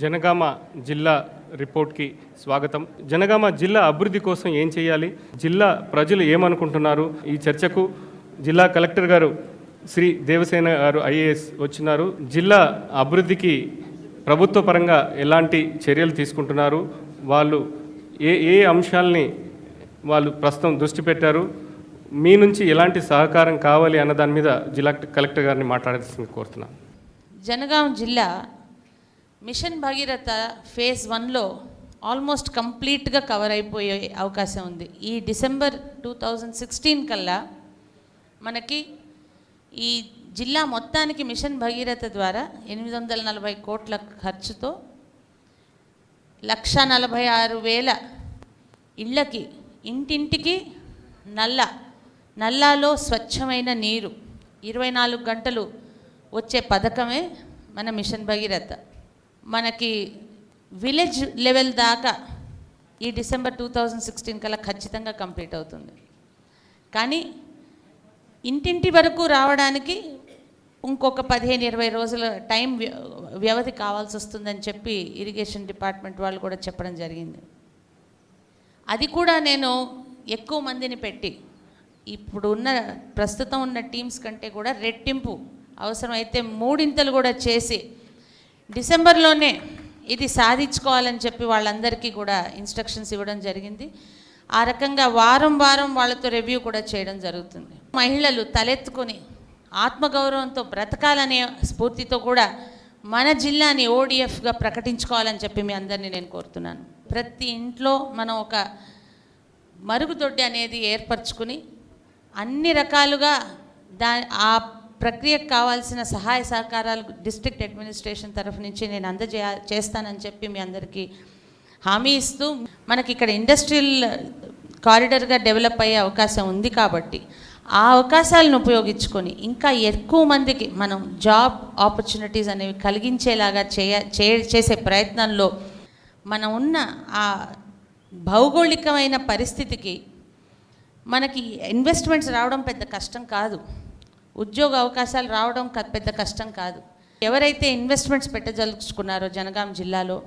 జనగామ జిల్లా రిపోర్ట్కి స్వాగతం. జనగామ జిల్లా అభివృద్ధి కోసం ఏం చేయాలి, జిల్లా ప్రజలు ఏమనుకుంటున్నారు, ఈ చర్చకు జిల్లా కలెక్టర్ గారు శ్రీ దేవసేన గారు ఐఏఎస్ వచ్చినారు. జిల్లా అభివృద్ధికి ప్రభుత్వ పరంగా ఎలాంటి చర్యలు తీసుకుంటున్నారు, వాళ్ళు ఏ అంశాలని వాళ్ళు ప్రస్తుతం దృష్టి పెట్టారు, మీ నుంచి ఎలాంటి సహకారం కావాలి అన్న దాని మీద జిల్లా కలెక్టర్ గారిని మాట్లాడాల్సింది కోరుతున్నాను. జనగాం జిల్లా మిషన్ భగీరథ ఫేజ్ 1లో ఆల్మోస్ట్ కంప్లీట్గా కవర్ అయిపోయే అవకాశం ఉంది. ఈ డిసెంబర్ 2016 కల్లా మనకి ఈ జిల్లా మొత్తానికి మిషన్ భగీరథ ద్వారా 840 కోట్ల ఖర్చుతో 1,46,000 ఇళ్ళకి ఇంటింటికి నల్లాలో స్వచ్ఛమైన నీరు 24 గంటలు వచ్చే పథకమే మన మిషన్ భగీరథ. మనకి విలేజ్ లెవెల్ దాకా ఈ డిసెంబర్ 2016 కల్లా ఖచ్చితంగా కంప్లీట్ అవుతుంది. కానీ ఇంటింటి వరకు రావడానికి ఇంకొక 15-20 రోజుల టైం వ్యవధి కావాల్సి వస్తుందని చెప్పి ఇరిగేషన్ డిపార్ట్మెంట్ వాళ్ళు కూడా చెప్పడం జరిగింది. అది కూడా నేను ఎక్కువ మందిని పెట్టి ఇప్పుడు ప్రస్తుతం ఉన్న టీమ్స్ కంటే కూడా రెట్టింపు అవసరమైతే 3 కూడా చేసి డిసెంబర్లోనే ఇది సాధించుకోవాలని చెప్పి వాళ్ళందరికీ కూడా ఇన్స్ట్రక్షన్స్ ఇవ్వడం జరిగింది. ఆ రకంగా వారం వాళ్ళతో రివ్యూ కూడా చేయడం జరుగుతుంది. మహిళలు తలెత్తుకొని ఆత్మగౌరవంతో బ్రతకాలనే స్ఫూర్తితో కూడా మన జిల్లాని ఓడిఎఫ్గా ప్రకటించుకోవాలని చెప్పి మీ అందరినీ నేను కోరుతున్నాను. ప్రతి ఇంట్లో మనం ఒక మరుగుదొడ్డి అనేది ఏర్పరచుకుని అన్ని రకాలుగా ఆ ప్రక్రియకు కావాల్సిన సహాయ సహకారాలు డిస్ట్రిక్ట్ అడ్మినిస్ట్రేషన్ తరఫు నుంచి నేను చేస్తానని చెప్పి మీ అందరికీ హామీ ఇస్తూ, మనకి ఇక్కడ ఇండస్ట్రియల్ కారిడార్గా డెవలప్ అయ్యే అవకాశం ఉంది కాబట్టి ఆ అవకాశాలను ఉపయోగించుకొని ఇంకా ఎక్కువ మందికి మనం జాబ్ ఆపర్చునిటీస్ అనేవి కలిగించేలాగా చేసే ప్రయత్నంలో మనం ఉన్న ఆ భౌగోళికమైన పరిస్థితికి మనకి ఇన్వెస్ట్మెంట్స్ రావడం పెద్ద కష్టం కాదు, ఉద్యోగ అవకాశాలు రావడం పెద్ద కష్టం కాదు. ఎవరైతే ఇన్వెస్ట్మెంట్స్ పెట్టదలుచుకున్నారో జనగాం జిల్లాలో,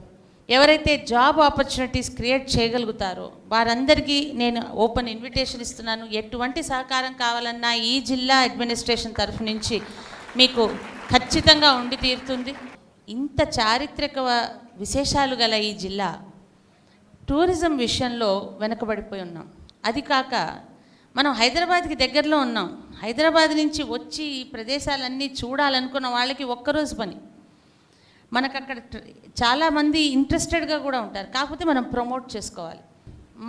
ఎవరైతే జాబ్ ఆపర్చునిటీస్ క్రియేట్ చేయగలుగుతారో వారందరికీ నేను ఓపెన్ ఇన్విటేషన్ ఇస్తున్నాను. ఎటువంటి సహకారం కావాలన్నా ఈ జిల్లా అడ్మినిస్ట్రేషన్ తరఫు నుంచి మీకు ఖచ్చితంగా ఉండి తీరుతుంది. ఇంత చారిత్రక విశేషాలు గల ఈ జిల్లా టూరిజం విషయంలో వెనుకబడిపోయి ఉన్నాం. అది కాక మనం హైదరాబాద్కి దగ్గరలో ఉన్నాం. హైదరాబాద్ నుంచి వచ్చి ఈ ప్రదేశాలన్నీ చూడాలనుకున్న వాళ్ళకి ఒక్కరోజు పని. మనకు అక్కడ చాలామంది ఇంట్రెస్టెడ్గా కూడా ఉంటారు, కాకపోతే మనం ప్రమోట్ చేసుకోవాలి.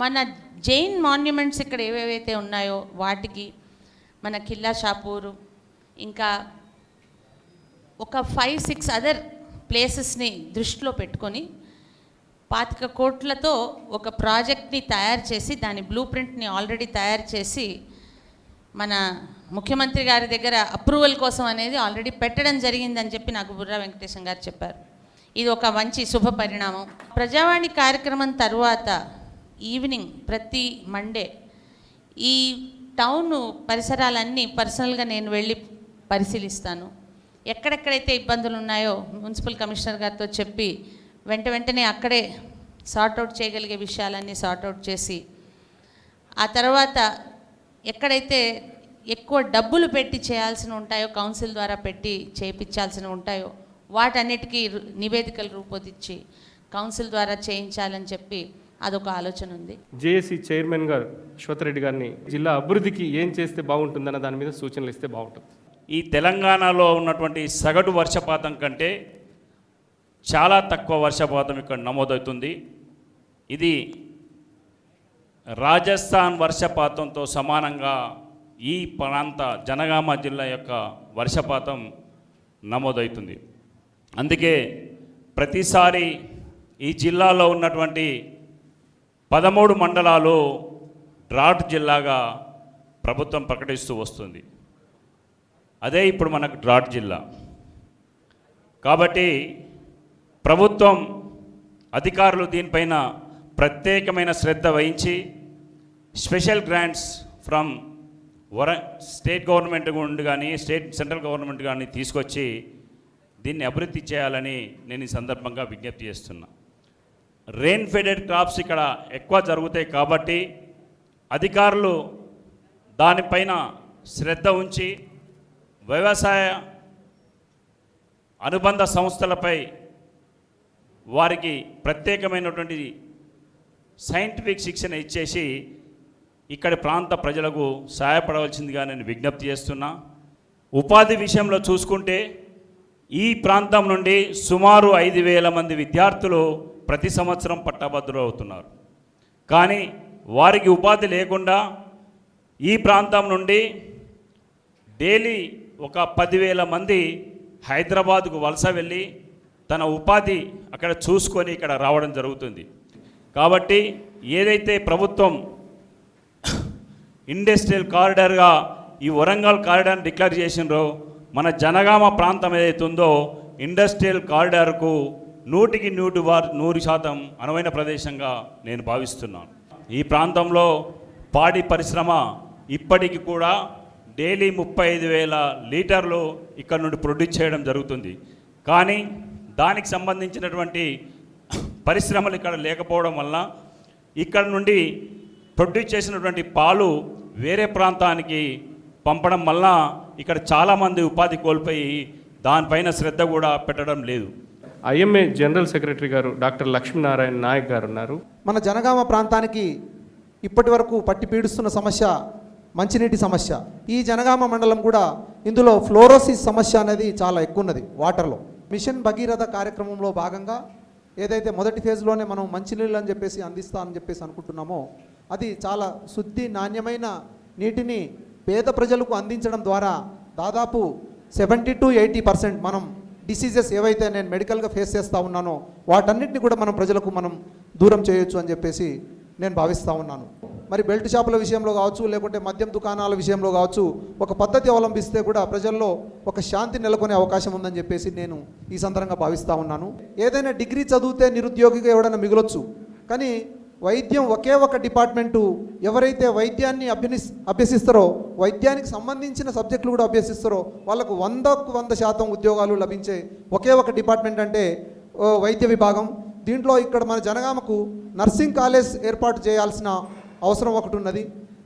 మన జైన్ మాన్యుమెంట్స్ ఇక్కడ ఏవేవైతే ఉన్నాయో వాటికి మన కిల్లా షాపూరు, ఇంకా ఒక 5-6 అదర్ ప్లేసెస్ని దృష్టిలో పెట్టుకొని 25 కోట్లతో ఒక ప్రాజెక్ట్ని తయారు చేసి దాని బ్లూ ప్రింట్ని ఆల్రెడీ తయారు చేసి మన ముఖ్యమంత్రి గారి దగ్గర అప్రూవల్ కోసం అనేది ఆల్రెడీ పెట్టడం జరిగిందని చెప్పి నాకు బుర్రా వెంకటేశం గారు చెప్పారు. ఇది ఒక మంచి శుభ పరిణామం. ప్రజావాణి కార్యక్రమం తర్వాత ఈవినింగ్ ప్రతి మండే ఈ టౌన్ పరిసరాలన్నీ పర్సనల్గా నేను వెళ్ళి పరిశీలిస్తాను. ఎక్కడెక్కడైతే ఇబ్బందులు ఉన్నాయో మున్సిపల్ కమిషనర్ గారితో చెప్పి వెంటనే అక్కడే సార్ట్అవుట్ చేయగలిగే విషయాలన్నీ సార్ట్అవుట్ చేసి, ఆ తర్వాత ఎక్కడైతే ఎక్కువ డబ్బులు పెట్టి చేయాల్సిన ఉంటాయో, కౌన్సిల్ ద్వారా పెట్టి చేయించాల్సిన ఉంటాయో వాటన్నిటికీ నివేదికలు రూపొందించి కౌన్సిల్ ద్వారా చేయించాలని చెప్పి అదొక ఆలోచన ఉంది. జేఏసీ చైర్మన్ గారు శ్వతరెడ్డి గారిని జిల్లా అభివృద్ధికి ఏం చేస్తే బాగుంటుందన్న దాని మీద సూచనలు ఇస్తే బాగుంటుంది. ఈ తెలంగాణలో ఉన్నటువంటి సగటు వర్షపాతం కంటే చాలా తక్కువ వర్షపాతం ఇక్కడ నమోదవుతుంది. ఇది రాజస్థాన్ వర్షపాతంతో సమానంగా ఈ ప్రాంత జనగామ జిల్లా యొక్క వర్షపాతం నమోదవుతుంది. అందుకే ప్రతిసారి ఈ జిల్లాలో ఉన్నటువంటి 13 మండలాలు డ్రాట్ జిల్లాగా ప్రభుత్వం ప్రకటిస్తూ వస్తుంది. అదే ఇప్పుడు మనకు డ్రాట్ జిల్లా. కాబట్టి ప్రభుత్వం అధికారులు దీనిపైన ప్రత్యేకమైన శ్రద్ధ వహించి special grants from state government నుండి కానీ సెంట్రల్ గవర్నమెంట్ కానీ తీసుకొచ్చి దీన్ని అభివృద్ధి చేయాలని నేను ఈ సందర్భంగా విజ్ఞప్తి చేస్తున్నా. రెయిన్ ఫెడెడ్ క్రాప్స్ ఇక్కడ ఎక్కువ జరుగుతాయి కాబట్టి అధికారులు దానిపైన శ్రద్ధ ఉంచి వ్యవసాయ అనుబంధ సంస్థలపై వారికి ప్రత్యేకమైనటువంటి సైంటిఫిక్ శిక్షణ ఇచ్చేసి ఇక్కడి ప్రాంత ప్రజలకు సహాయపడవలసిందిగా నేను విజ్ఞప్తి చేస్తున్నా. ఉపాధి విషయంలో చూసుకుంటే ఈ ప్రాంతం నుండి సుమారు 5,000 మంది విద్యార్థులు ప్రతి సంవత్సరం పట్టభద్రులు అవుతున్నారు. కానీ వారికి ఉపాధి లేకుండా ఈ ప్రాంతం నుండి డైలీ ఒక 10,000 మంది హైదరాబాద్కు వలస వెళ్ళి తన ఉపాధి అక్కడ చూసుకొని ఇక్కడ రావడం జరుగుతుంది. కాబట్టి ఏదైతే ప్రభుత్వం ఇండస్ట్రియల్ కారిడార్గా ఈ వరంగల్ కారిడార్ని డిక్లేర్ చేసినారో మన జనగామ ప్రాంతం ఏదైతే ఉందో ఇండస్ట్రియల్ కారిడార్కు 100% అనువైన ప్రదేశంగా నేను భావిస్తున్నాను. ఈ ప్రాంతంలో పాడి పరిశ్రమ ఇప్పటికి కూడా డైలీ 35,000 లీటర్లు ఇక్కడ నుండి ప్రొడ్యూస్ చేయడం జరుగుతుంది. కానీ దానికి సంబంధించినటువంటి పరిశ్రమలు ఇక్కడ లేకపోవడం వల్ల ఇక్కడ నుండి ప్రొడ్యూస్ చేసినటువంటి పాలు వేరే ప్రాంతానికి పంపడం వల్ల ఇక్కడ చాలామంది ఉపాధి కోల్పోయి దానిపైన శ్రద్ధ కూడా పెట్టడం లేదు. ఐఎంఏ జనరల్ సెక్రటరీ గారు డాక్టర్ లక్ష్మీనారాయణ నాయక్ గారు ఉన్నారు. మన జనగామ ప్రాంతానికి ఇప్పటి వరకు పట్టి పీడిస్తున్న సమస్య మంచినీటి సమస్య. ఈ జనగామ మండలం కూడా ఇందులో ఫ్లోరోసిస్ సమస్య అనేది చాలా ఎక్కువ ఉన్నది వాటర్లో. మిషన్ భగీరథ కార్యక్రమంలో భాగంగా ఏదైతే మొదటి ఫేజ్లోనే మనం మంచినీళ్ళు అని చెప్పేసి అందిస్తామని చెప్పేసి అనుకుంటున్నామో అది చాలా శుద్ధి నాణ్యమైన నీటిని పేద ప్రజలకు అందించడం ద్వారా దాదాపు 70 to 80% మనం డిసీజెస్ ఏవైతే నేను మెడికల్గా ఫేస్ చేస్తూ ఉన్నానో వాటన్నిటిని కూడా మనం ప్రజలకు మనం దూరం చేయొచ్చు అని చెప్పేసి నేను భావిస్తూ ఉన్నాను. మరి బెల్ట్ షాపుల విషయంలో కావచ్చు, లేకుంటే మద్యం దుకాణాల విషయంలో కావచ్చు, ఒక పద్ధతి అవలంబిస్తే కూడా ప్రజల్లో ఒక శాంతి నెలకొనే అవకాశం ఉందని చెప్పేసి నేను ఈ సందర్భంగా భావిస్తూ ఉన్నాను. ఏదైనా డిగ్రీ చదివితే నిరుద్యోగిగా ఎవడైనా మిగలొచ్చు, కానీ వైద్యం ఒకే ఒక డిపార్ట్మెంటు ఎవరైతే వైద్యాన్ని అభ్యసిస్తారో వైద్యానికి సంబంధించిన సబ్జెక్టులు కూడా అభ్యసిస్తారో వాళ్ళకు 100% ఉద్యోగాలు లభించే ఒకే ఒక డిపార్ట్మెంట్ అంటే వైద్య విభాగం. దీంట్లో ఇక్కడ మన జనగామకు నర్సింగ్ కాలేజ్ ఏర్పాటు చేయాల్సిన అవసరం ఒకటి ఉన్నది.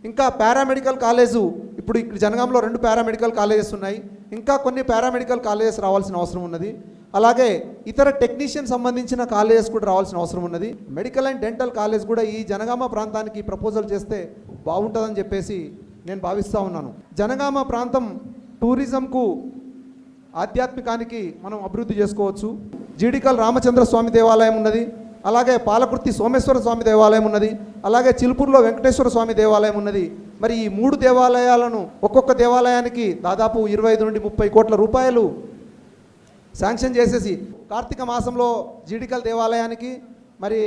ఇంకా పారామెడికల్ కాలేజు ఇప్పుడు ఇక్కడ జనగామలో 2 పారామెడికల్ కాలేజెస్ ఉన్నాయి, ఇంకా కొన్ని పారామెడికల్ కాలేజెస్ రావాల్సిన అవసరం ఉన్నది. అలాగే ఇతర టెక్నీషియన్ సంబంధించిన కాలేజెస్ కూడా రావాల్సిన అవసరం ఉన్నది. మెడికల్ అండ్ డెంటల్ కాలేజ్ కూడా ఈ జనగామ ప్రాంతానికి ప్రపోజల్ చేస్తే బాగుంటుందని చెప్పేసి నేను భావిస్తూ ఉన్నాను. జనగామ ప్రాంతం టూరిజంకు ఆధ్యాత్మికానికి మనం అభివృద్ధి చేసుకోవచ్చు. జీడికల్ రామచంద్ర స్వామి దేవాలయం ఉన్నది, అలాగే పాలకుర్తి సోమేశ్వర స్వామి దేవాలయం ఉన్నది, అలాగే చిలుపూరులో వెంకటేశ్వర స్వామి దేవాలయం ఉన్నది. మరి ఈ 3 దేవాలయాలను ఒక్కొక్క దేవాలయానికి దాదాపు 25 నుండి 30 కోట్ల రూపాయలు శాంక్షన్ చేసేసి కార్తీక మాసంలో జీడికల్ దేవాలయానికి, మరి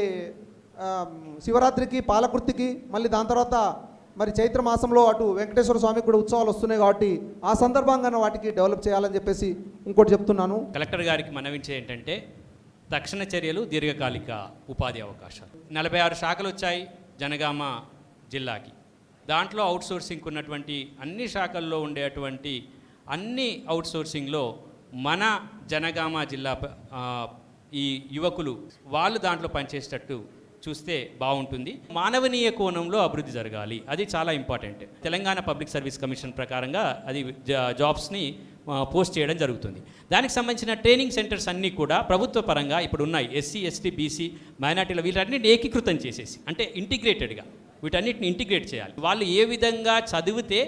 శివరాత్రికి పాలకుర్తికి, మళ్ళీ దాని తర్వాత మరి చైత్ర మాసంలో అటు వెంకటేశ్వర స్వామికి కూడా ఉత్సవాలు వస్తున్నాయి కాబట్టి ఆ సందర్భంగా వాటికి డెవలప్ చేయాలని చెప్పేసి ఇంకోటి చెప్తున్నాను. కలెక్టర్ గారికి మనవించే ఏంటంటే తక్షణ చర్యలు, దీర్ఘకాలిక ఉపాధి అవకాశాలు. 46 శాఖలు వచ్చాయి జనగామ జిల్లాకి. దాంట్లో అవుట్సోర్సింగ్ ఉన్నటువంటి అన్ని శాఖల్లో ఉండేటువంటి అన్ని అవుట్సోర్సింగ్లో మన జనగామ జిల్లా ఈ యువకులు వాళ్ళు దాంట్లో పనిచేసేటట్టు చూస్తే బాగుంటుంది. మానవనీయ కోణంలో అభివృద్ధి జరగాలి, అది చాలా important. Telangana public service commission ప్రకారంగా అది జాబ్స్ని పోస్ట్ చేయడం జరుగుతుంది. దానికి సంబంధించిన ట్రైనింగ్ సెంటర్స్ అన్నీ కూడా ప్రభుత్వ పరంగా ఇప్పుడు ఉన్నాయి. ఎస్సీ, ఎస్టీ, బీసీ, మైనార్టీల వీటన్నిటిని ఏకీకృతం చేసేసి, అంటే ఇంటిగ్రేటెడ్గా వీటన్నిటిని ఇంటిగ్రేట్ చేయాలి. వాళ్ళు ఏ విధంగా చదివితే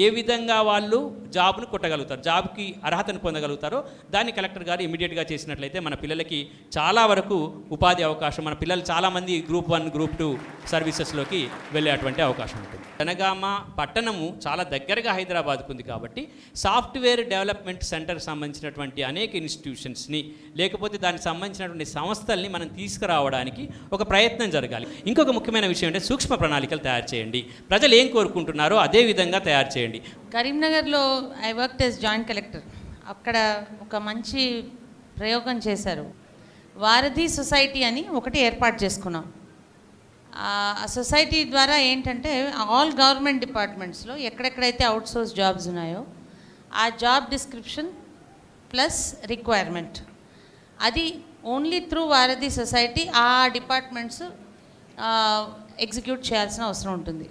ఏ విధంగా వాళ్ళు జాబ్ను కొట్టగలుగుతారు, జాబ్కి అర్హతను పొందగలుగుతారో దాన్ని కలెక్టర్ గారు ఇమీడియట్గా చేసినట్లయితే మన పిల్లలకి చాలా వరకు ఉపాధి అవకాశం, మన పిల్లలు చాలామంది గ్రూప్ 1, గ్రూప్ 2 సర్వీసెస్లోకి వెళ్ళేటువంటి అవకాశం ఉంటుంది. జనగామ పట్టణము చాలా దగ్గరగా హైదరాబాద్కు ఉంది కాబట్టి సాఫ్ట్వేర్ డెవలప్మెంట్ సెంటర్కి సంబంధించినటువంటి అనేక ఇన్స్టిట్యూషన్స్ని లేకపోతే దానికి సంబంధించినటువంటి సంస్థల్ని మనం తీసుకురావడానికి ఒక ప్రయత్నం జరగాలి. ఇంకొక ముఖ్యమైన విషయం అంటే సూక్ష్మ ప్రణాళికలు తయారు చేయండి. ప్రజలు ఏం కోరుకుంటున్నారో అదే విధంగా తయారు చేయండి. కరీంనగర్లో I worked as joint collector. అక్కడ ఒక మంచి ప్రయోగం చేశారు. వారధి సొసైటీ అని ఒకటి ఏర్పాటు చేసుకున్నాం. ఆ సొసైటీ ద్వారా ఏంటంటే ఆల్ గవర్నమెంట్ డిపార్ట్మెంట్స్లో ఎక్కడెక్కడైతే అవుట్సోర్స్ జాబ్స్ ఉన్నాయో ఆ జాబ్ డిస్క్రిప్షన్ ప్లస్ రిక్వైర్మెంట్. అది ఓన్లీ త్రూ వారధి సొసైటీ ఆ డిపార్ట్మెంట్స్ ఎగ్జిక్యూట్ చేయాల్సిన అవసరం ఉంటుంది.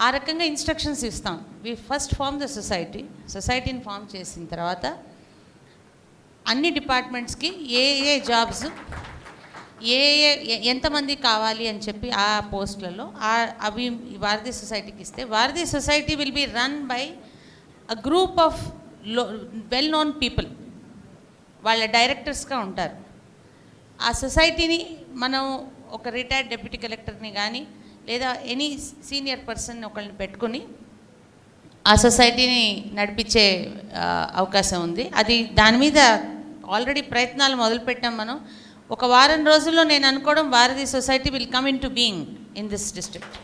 ఆ రకంగా ఇన్స్ట్రక్షన్స్ ఇస్తాం. వి ఫస్ట్ ఫార్మ్ ద సొసైటీని ఫామ్ చేసిన తర్వాత అన్ని డిపార్ట్మెంట్స్కి ఏ జాబ్స్ ఎంతమంది కావాలి అని చెప్పి ఆ పోస్టులలో అవి వారధి సొసైటీకి ఇస్తే వారధి society will be run by a group of well known people. వాళ్ళ డైరెక్టర్స్గా ఉంటారు. ఆ సొసైటీని మనం ఒక రిటైర్డ్ డిప్యూటీ కలెక్టర్ని కానీ లేదా ఎనీ సీనియర్ పర్సన్ ఒకళ్ళని పెట్టుకుని ఆ సొసైటీని నడిపించే అవకాశం ఉంది. అది దాని మీద ఆల్రెడీ ప్రయత్నాలు మొదలుపెట్టాం మనం. ఒక వారం రోజుల్లో నేను అనుకోవడం వారధి society will come in to being in this district.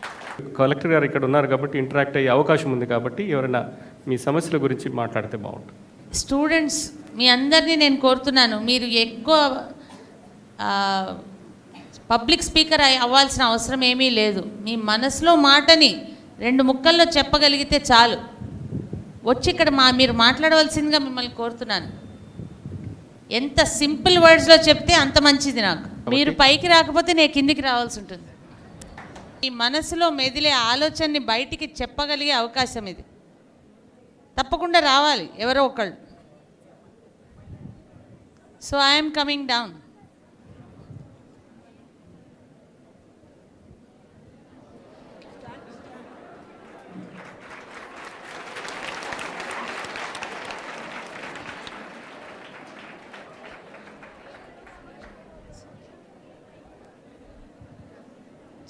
Collector గారు ఇక్కడ ఉన్నారు కాబట్టి ఇంటరాక్ట్ అయ్యే అవకాశం ఉంది కాబట్టి ఎవరైనా మీ సమస్యల గురించి మాట్లాడితే బాగుంటుంది. స్టూడెంట్స్ మీ అందరినీ నేను కోరుతున్నాను, మీరు ఎక్కువ పబ్లిక్ స్పీకర్ అవ్వాల్సిన అవసరం ఏమీ లేదు. మీ మనసులో మాటని 2 ముక్కల్లో చెప్పగలిగితే చాలు. వచ్చి ఇక్కడ మీరు మాట్లాడవలసిందిగా మిమ్మల్ని కోరుతున్నాను. ఎంత సింపుల్ వర్డ్స్లో చెప్తే అంత మంచిది నాకు. మీరు పైకి రాకపోతే నేను కిందికి రావాల్సి ఉంటుంది. ఈ మనసులో మెదిలే ఆలోచనని బయటికి చెప్పగలిగే అవకాశం ఇది. తప్పకుండా రావాలి ఎవరో ఒకళ్ళు. So I'm coming down.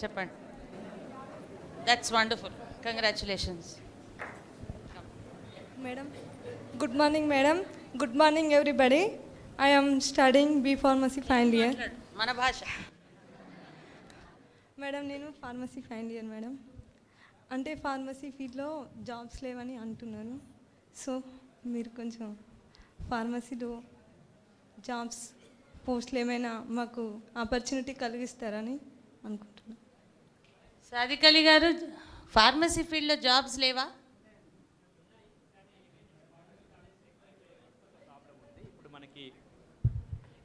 చెప్పండి. That's wonderful. Congratulations. Madam, good morning, madam. Good morning, everybody. I am studying B Pharmacy final year. మన భాష. మేడం నేను ఫార్మసీ ఫైనల్ ఇయర్ మేడం. అంటే ఫార్మసీ ఫీల్డ్లో జాబ్స్ లేవని అంటున్నారు. సో మీరు కొంచెం ఫార్మసీలో జాబ్స్ పోస్టులు ఏమైనా మాకు ఆపర్చునిటీ కలిగిస్తారని అనుకుంటున్నాను. సాదిక్ అలీ గారు, ఫార్మసీ ఫీల్డ్లో జాబ్స్ లేవా?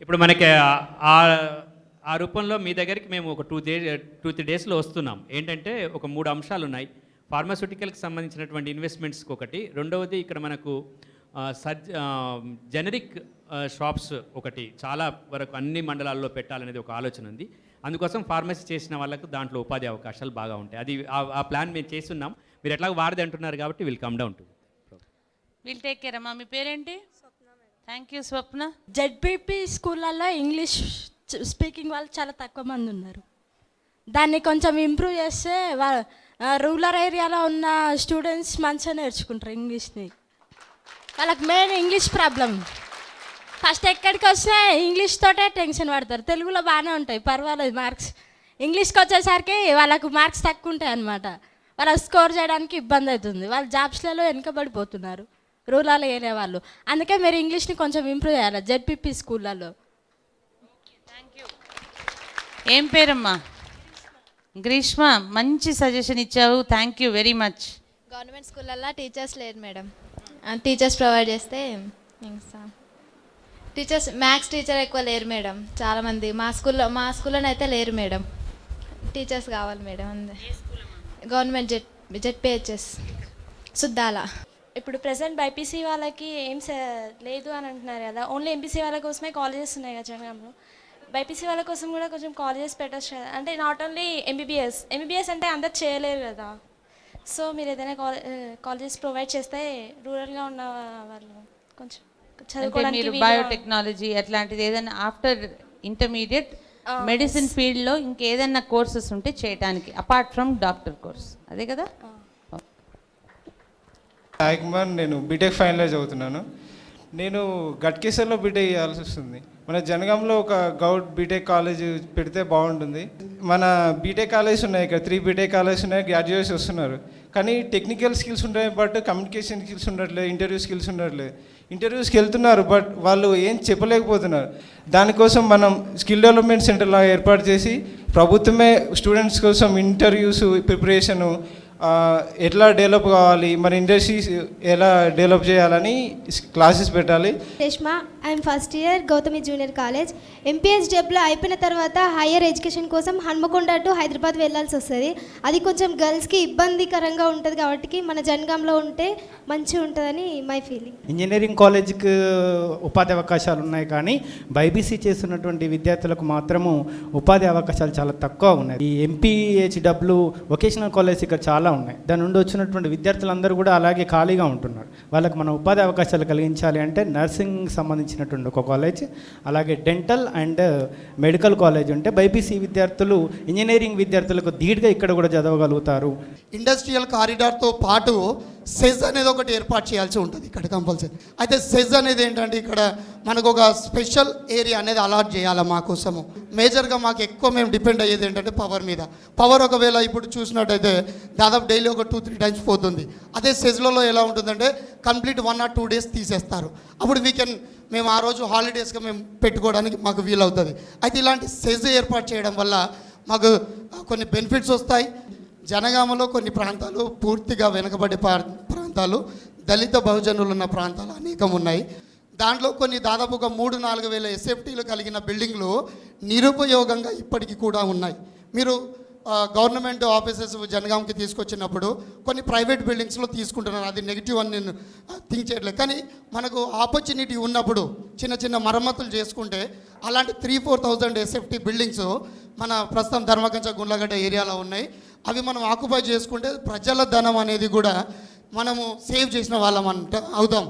ఇప్పుడు మనకి ఆ రూపంలో మీ దగ్గరికి మేము ఒక 2-3 డేస్లో వస్తున్నాం. ఏంటంటే ఒక 3 అంశాలు ఉన్నాయి. ఫార్మాస్యూటికల్కి సంబంధించినటువంటి ఇన్వెస్ట్మెంట్స్కి ఒకటి, రెండవది ఇక్కడ మనకు జెనరిక్ షాప్స్ ఒకటి చాలా వరకు అన్ని మండలాల్లో పెట్టాలనేది ఒక ఆలోచన ఉంది. అందుకోసం ఫార్మసీ చేసిన వాళ్ళకు దాంట్లో ఉపాధి అవకాశాలు బాగా ఉంటాయి. అది ఆ ప్లాన్ మేము చేస్తున్నాం. మీరు ఎట్లా వారధి అంటున్నారు కాబట్టి will come down to will take care. అమ్మా మీ పేరేంటి? Thank you Swapna. జెడ్పీపీ స్కూళ్ళల్లో ఇంగ్లీష్ స్పీకింగ్ వాళ్ళు చాలా తక్కువ మంది ఉన్నారు. దాన్ని కొంచెం ఇంప్రూవ్ చేస్తే రూరల్ ఏరియాలో ఉన్న స్టూడెంట్స్ మంచిగా నేర్చుకుంటారు ఇంగ్లీష్ని. వాళ్ళకి మెయిన్ ఇంగ్లీష్ ప్రాబ్లం. ఫస్ట్ ఎక్కడికి వస్తే ఇంగ్లీష్ తోటే టెన్షన్ పడతారు. తెలుగులో బాగానే ఉంటాయి, పర్వాలేదు మార్క్స్. ఇంగ్లీష్కి వచ్చేసరికి వాళ్ళకు మార్క్స్ తక్కువ ఉంటాయి అన్నమాట. వాళ్ళు స్కోర్ చేయడానికి ఇబ్బంది అవుతుంది. వాళ్ళు జాబ్స్లలో వెనుకబడిపోతున్నారు రూరల్ ఏరియా వాళ్ళు. అందుకే మీరు ఇంగ్లీష్ని కొంచెం ఇంప్రూవ్ చేయాలి జెడ్పీపీ స్కూళ్ళలో. Thank you. ఏం పేరమ్మా? గ్రీష్మ. మంచి సజెషన్ ఇచ్చావు. Thank you very much. Government స్కూళ్ళల్లో టీచర్స్ లేరు మేడం. టీచర్స్ ప్రొవైడ్ చేస్తే టీచర్స్ మ్యాథ్స్ టీచర్ ఎక్కువ లేరు మేడం. చాలామంది మా స్కూల్లోనైతే లేరు మేడం. టీచర్స్ కావాలి మేడం. అంతే. Government ZPHS Suddala. ఇప్పుడు ప్రెసెంట్ బైపీసీ వాళ్ళకి ఏం లేదు అని అంటున్నారు కదా. ఓన్లీ ఎంపీసీ వాళ్ళ కోసమే కాలేజెస్ ఉన్నాయి కదా జనగాంలో. బైపీసీ వాళ్ళ కోసం కూడా కొంచెం కాలేజెస్ పెట్టచ్చు కదా. అంటే నాట్ ఓన్లీ ఎంబీబీఎస్ అంటే అందరు చేయలేరు కదా. సో మీరు ఏదైనా కాలేజెస్ ప్రొవైడ్ చేస్తే రూరల్గా ఉన్న వాళ్ళు కొంచెం చదువుకోవడానికి. బయోటెక్నాలజీ అట్లాంటిది ఏదైనా ఆఫ్టర్ ఇంటర్మీడియట్ మెడిసిన్ ఫీల్డ్లో ఇంకేదన్నా కోర్సెస్ ఉంటే చేయడానికి అపార్ట్ ఫ్రమ్ డాక్టర్ కోర్స్, అదే కదా? సాయి కుమార్, నేను బీటెక్ ఫైనల్ ఇయర్ చదువుతున్నాను. నేను గట్కేసర్లో బీటెక్ చేయాల్సి వస్తుంది. మన జనగాంలో ఒక గౌడ్ బీటెక్ కాలేజ్ పెడితే బాగుంటుంది. మన బీటెక్ కాలేజ్ ఉన్నాయి, ఇక్కడ 3 బీటెక్ కాలేజ్ ఉన్నాయి, గ్రాడ్యుయేట్స్ వస్తున్నారు. కానీ టెక్నికల్ స్కిల్స్ ఉంటాయి, బట్ కమ్యూనికేషన్ స్కిల్స్ ఉండట్లేదు, ఇంటర్వ్యూ స్కిల్స్ ఉండట్లేదు. ఇంటర్వ్యూస్కి వెళ్తున్నారు, బట్ వాళ్ళు ఏం చెప్పలేకపోతున్నారు. దానికోసం మనం స్కిల్ డెవలప్మెంట్ సెంటర్ లాగా ఏర్పాటు చేసి ప్రభుత్వమే స్టూడెంట్స్ కోసం ఇంటర్వ్యూస్ ప్రిపరేషను, ఎట్లా డెవలప్ కావాలి, మరి ఇండస్ట్రీస్ ఎలా డెవలప్ చేయాలని క్లాసెస్ పెట్టాలి. Reshma, I'm first year Gautami junior college. MPH డబ్లో అయిపోయిన తర్వాత హయ్యర్ ఎడ్యుకేషన్ కోసం హన్మకొండ టు హైదరాబాద్ వెళ్ళాల్సి వస్తుంది. అది కొంచెం గర్ల్స్కి ఇబ్బందికరంగా ఉంటుంది కాబట్టి మన జనగాంలో ఉంటే మంచిగా ఉంటుందని మై ఫీలింగ్. ఇంజనీరింగ్ కాలేజీకి ఉపాధి అవకాశాలు ఉన్నాయి, కానీ బైబీసీ చేస్తున్నటువంటి విద్యార్థులకు మాత్రము ఉపాధి అవకాశాలు చాలా తక్కువ ఉన్నాయి. ఈ ఎంపీహెచ్ డబ్లు వొకేషనల్ కాలేజ్ ఇక్కడ చాలా ఉన్నాయి. దాని నుండి వచ్చినటువంటి విద్యార్థులందరూ కూడా అలాగే ఖాళీగా ఉంటున్నారు. వాళ్ళకి మనం ఉపాధి అవకాశాలు కలిగించాలి అంటే నర్సింగ్ సంబంధించినటువంటి ఒక కాలేజ్, అలాగే డెంటల్ అండ్ మెడికల్ కాలేజ్ ఉంటే బైపీసీ విద్యార్థులు ఇంజనీరింగ్ విద్యార్థులకు ధీటుగా ఇక్కడ కూడా చదవగలుగుతారు. ఇండస్ట్రియల్ కారిడార్తో పాటు సెజ్ అనేది ఒకటి ఏర్పాటు చేయాల్సి ఉంటుంది ఇక్కడ కంపల్సరీ. అయితే సెజ్ అనేది ఏంటంటే ఇక్కడ మనకు ఒక స్పెషల్ ఏరియా అనేది అలాట్ చేయాలి మా కోసము. మేజర్గా మాకు ఎక్కువ మేము డిపెండ్ అయ్యేది ఏంటంటే పవర్ మీద. పవర్ ఒకవేళ ఇప్పుడు చూసినట్టయితే దాదాపు డైలీ ఒక 2-3 టైమ్స్ పోతుంది. అదే సెజ్లలో ఎలా ఉంటుందంటే కంప్లీట్ 1 or 2 days తీసేస్తారు. అప్పుడు మేము ఆ రోజు హాలిడేస్గా మేము పెట్టుకోవడానికి మాకు వీలవుతుంది. అయితే ఇలాంటి సెజ్ ఏర్పాటు చేయడం వల్ల మాకు కొన్ని బెనిఫిట్స్ వస్తాయి. జనగామలో కొన్ని ప్రాంతాలు పూర్తిగా వెనుకబడే ప్రాంతాలు, దళిత బహుజనులు ఉన్న ప్రాంతాలు అనేకం ఉన్నాయి. దాంట్లో కొన్ని దాదాపు ఒక 3-4 వేల ఎస్ఎఫ్టీలు కలిగిన బిల్డింగ్లు నిరుపయోగంగా ఇప్పటికీ కూడా ఉన్నాయి. మీరు గవర్నమెంట్ ఆఫీసెస్ జనగాంకి తీసుకొచ్చినప్పుడు కొన్ని ప్రైవేట్ బిల్డింగ్స్లో తీసుకుంటున్నారు. అది నెగిటివ్ అని నేను థింక్ చేయట్లేదు. కానీ మనకు ఆపర్చునిటీ ఉన్నప్పుడు చిన్న చిన్న మరమ్మతులు చేసుకుంటే అలాంటి 3-4,000 ఎస్ఎఫ్టీ బిల్డింగ్స్ మన ప్రస్తుతం ధర్మకంచ గుండ్లగడ్డ ఏరియాలో ఉన్నాయి. అవి మనం ఆక్యుపై చేసుకుంటే ప్రజల ధనం అనేది కూడా మనము సేవ్ చేసిన వాళ్ళం అవుతాం.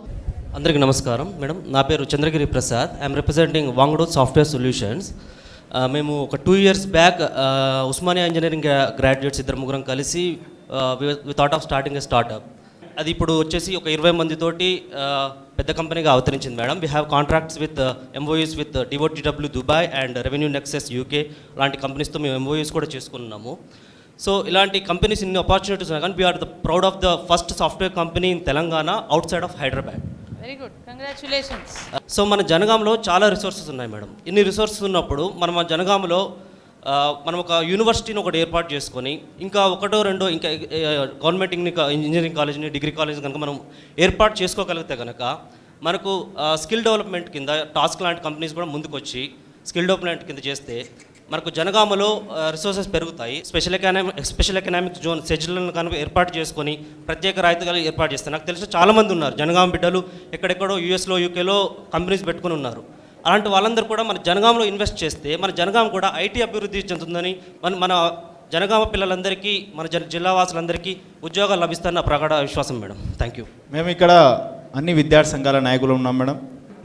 అందరికీ నమస్కారం మేడం. నా పేరు చంద్రగిరి ప్రసాద్. ఐఎమ్ రిప్రజెంటింగ్ వాంగడో సాఫ్ట్వేర్ సొల్యూషన్స్. మేము ఒక 2 years back Osmania engineering graduates 2-3 కలిసి we thought of starting a startup. అది ఇప్పుడు వచ్చేసి ఒక 20 మందితోటి పెద్ద కంపెనీగా అవతరించింది madam. We have contracts with MOUs with డివోటీడబ్ల్యూ Dubai and revenue nexus UK లాంటి కంపెనీస్తో మేము ఎంఓయూస్ కూడా చేసుకున్నాము. సో ఇలాంటి కంపెనీస్ ఇన్ని ఆపర్చునిటీస్ ఉన్నాయి, కానీ we are the proud of the first software company in Telangana outside of Hyderabad. Very good, congratulations. So మన జనగాంలో చాలా రిసోర్సెస్ ఉన్నాయి మేడం. ఇన్ని రిసోర్సెస్ ఉన్నప్పుడు మన జనగాంలో మనం ఒక యూనివర్సిటీని ఒకటి ఏర్పాటు చేసుకొని ఇంకా 1-2 ఇంకా గవర్నమెంట్ ఇంజనీరింగ్ కాలేజ్ని, డిగ్రీ కాలేజ్ కనుక మనం ఏర్పాటు చేసుకోగలిగితే కనుక మనకు స్కిల్ డెవలప్మెంట్ కింద టాస్క్ లాంటి కంపెనీస్ కూడా ముందుకు వచ్చి స్కిల్ డెవలప్మెంట్ కింద చేస్తే మనకు జనగామలో రిసోర్సెస్ పెరుగుతాయి. స్పెషల్ ఎకనామిక్ జోన్ సెజ్లను కనుక ఏర్పాటు చేసుకొని ప్రత్యేక రాయితీలు ఏర్పాటు చేస్తే, నాకు తెలిసి చాలామంది ఉన్నారు జనగామ బిడ్డలు ఎక్కడెక్కడో యూఎస్లో యూకేలో కంపెనీస్ పెట్టుకుని ఉన్నారు. అలాంటి వాళ్ళందరూ కూడా మన జనగామలో ఇన్వెస్ట్ చేస్తే మన జనగామ కూడా ఐటీ అభివృద్ధి చెందుతుందని మన జనగామ పిల్లలందరికీ, మన జిల్లా వాసులందరికీ ఉద్యోగాలు లభిస్తారన్న ప్రగాఢ విశ్వాసం మేడం. Thank you. మేము ఇక్కడ అన్ని విద్యార్థి సంఘాల నాయకులు ఉన్నాం మేడం.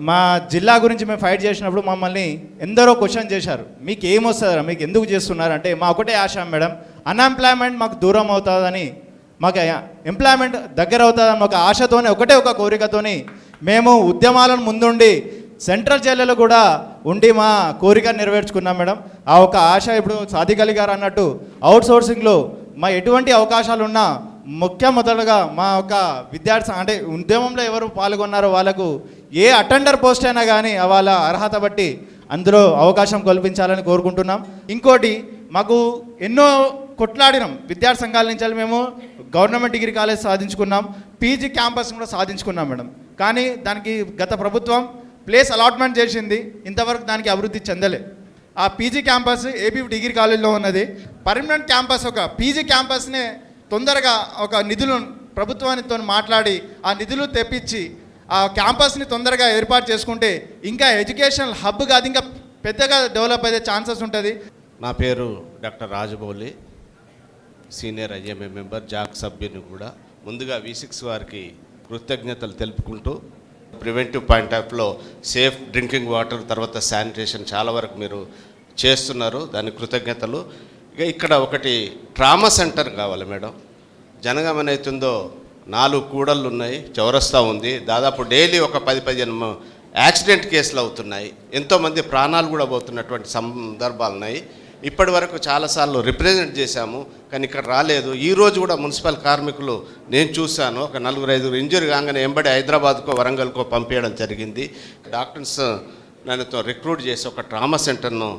మా జిల్లా గురించి మేము ఫైట్ చేసినప్పుడు మమ్మల్ని ఎందరో క్వశ్చన్ చేశారు, మీకు ఏమొస్తుందా, మీకు ఎందుకు చేస్తున్నారు అంటే మా ఒకటే ఆశ మేడం, అన్ఎంప్లాయ్మెంట్ మాకు దూరం అవుతుందని, మాకు ఎంప్లాయ్మెంట్ దగ్గర అవుతుందని ఒక ఆశతోనే, ఒక కోరికతోని మేము ఉద్యమాలను ముందుండి సెంట్రల్ జైల్లో కూడా ఉండి మా కోరిక నెరవేర్చుకున్నాం మేడం. ఆ ఒక ఆశ ఇప్పుడు సాధికలి గారు అన్నట్టు అవుట్ సోర్సింగ్లో మా ఎటువంటి అవకాశాలు ఉన్నా మొదటగా మా ఒక విద్యార్థి అంటే ఉద్యమంలో ఎవరు పాల్గొన్నారో వాళ్ళకు ఏ అటెండర్ పోస్ట్ అయినా కానీ వాళ్ళ అర్హత బట్టి అందులో అవకాశం కల్పించాలని కోరుకుంటున్నాం. ఇంకోటి మాకు ఎన్నో కొట్లాడినాం విద్యార్థి సంఘాల నుంచి మేము గవర్నమెంట్ డిగ్రీ కాలేజ్ సాధించుకున్నాం, పీజీ క్యాంపస్ కూడా సాధించుకున్నాం మేడం. కానీ దానికి గత ప్రభుత్వం ప్లేస్ అలాట్మెంట్ చేసింది, ఇంతవరకు దానికి అభివృద్ధి చెందలే. ఆ పీజీ క్యాంపస్ ఏపీ డిగ్రీ కాలేజ్లో ఉన్నది. పర్మనెంట్ క్యాంపస్ ఒక పీజీ క్యాంపస్నే తొందరగా ఒక నిధులు ప్రభుత్వానితో మాట్లాడి ఆ నిధులు తెప్పించి ఆ క్యాంపస్ని తొందరగా ఏర్పాటు చేసుకుంటే ఇంకా ఎడ్యుకేషనల్ హబ్ కాదు ఇంకా పెద్దగా డెవలప్ అయ్యే ఛాన్సెస్ ఉంటుంది. నా పేరు doctor Rajamouli, senior IMA member, JAC సభ్యుని కూడా. ముందుగా V6 వారికి కృతజ్ఞతలు తెలుపుకుంటూ ప్రివెంటివ్ పాయింట్ ఆఫ్లో సేఫ్ డ్రింకింగ్ వాటర్, తర్వాత శానిటేషన్ చాలా వరకు మీరు చేస్తున్నారు, దానికి కృతజ్ఞతలు. ఇక ఇక్కడ ఒకటి ట్రామా సెంటర్ కావాలి మేడం. జనగామ ఏదైతుందో 4 కూడళ్ళు ఉన్నాయి, చౌరస్తా ఉంది, దాదాపు డైలీ ఒక 10-15 యాక్సిడెంట్ కేసులు అవుతున్నాయి, ఎంతోమంది ప్రాణాలు కూడా పోతున్నటువంటి సందర్భాలు ఉన్నాయి. ఇప్పటి వరకు చాలాసార్లు రిప్రజెంట్ చేశాము, కానీ ఇక్కడ రాలేదు. ఈరోజు కూడా మున్సిపల్ కార్మికులు నేను చూశాను, ఒక 4-5 ఇంజరీ కాగానే ఎంబడి హైదరాబాద్కో వరంగల్కో పంపించడం జరిగింది. డాక్టర్స్ నన్నుతో రిక్రూట్ చేసి ఒక ట్రామా సెంటర్ను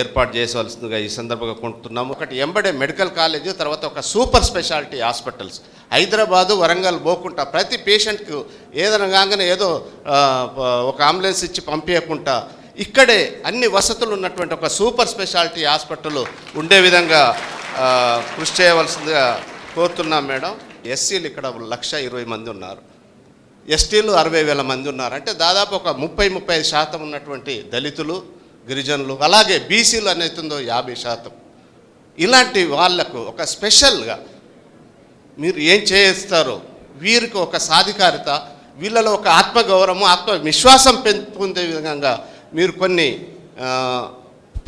ఏర్పాటు చేయవలసిందిగా ఈ సందర్భంగా కొంటున్నాము. ఒకటి ఎంబడే మెడికల్ కాలేజ్, తర్వాత ఒక super speciality hospitals Hyderabad, Warangal పోకుండా ప్రతి పేషెంట్కు ఏదైనా కాగానే ఏదో ఒక అంబులెన్స్ ఇచ్చి పంపించకుండా ఇక్కడే అన్ని వసతులు ఉన్నటువంటి ఒక సూపర్ స్పెషాలిటీ హాస్పిటల్ ఉండే విధంగా కృషి చేయవలసిందిగా కోరుతున్నాం మేడం. ఎస్సీలు ఇక్కడ 1,20,000 మంది ఉన్నారు, ఎస్టీలు 60,000 మంది ఉన్నారు. అంటే దాదాపు ఒక 30-35% ఉన్నటువంటి దళితులు, గిరిజనులు, అలాగే బీసీలు అనేతుందో 50%. ఇలాంటి వాళ్లకు ఒక స్పెషల్గా మీరు ఏం చేస్తారో వీరికి ఒక సాధికారిత, వీళ్ళలో ఒక ఆత్మగౌరవం, ఆత్మవిశ్వాసం పెంచుకునే విధంగా మీరు కొన్ని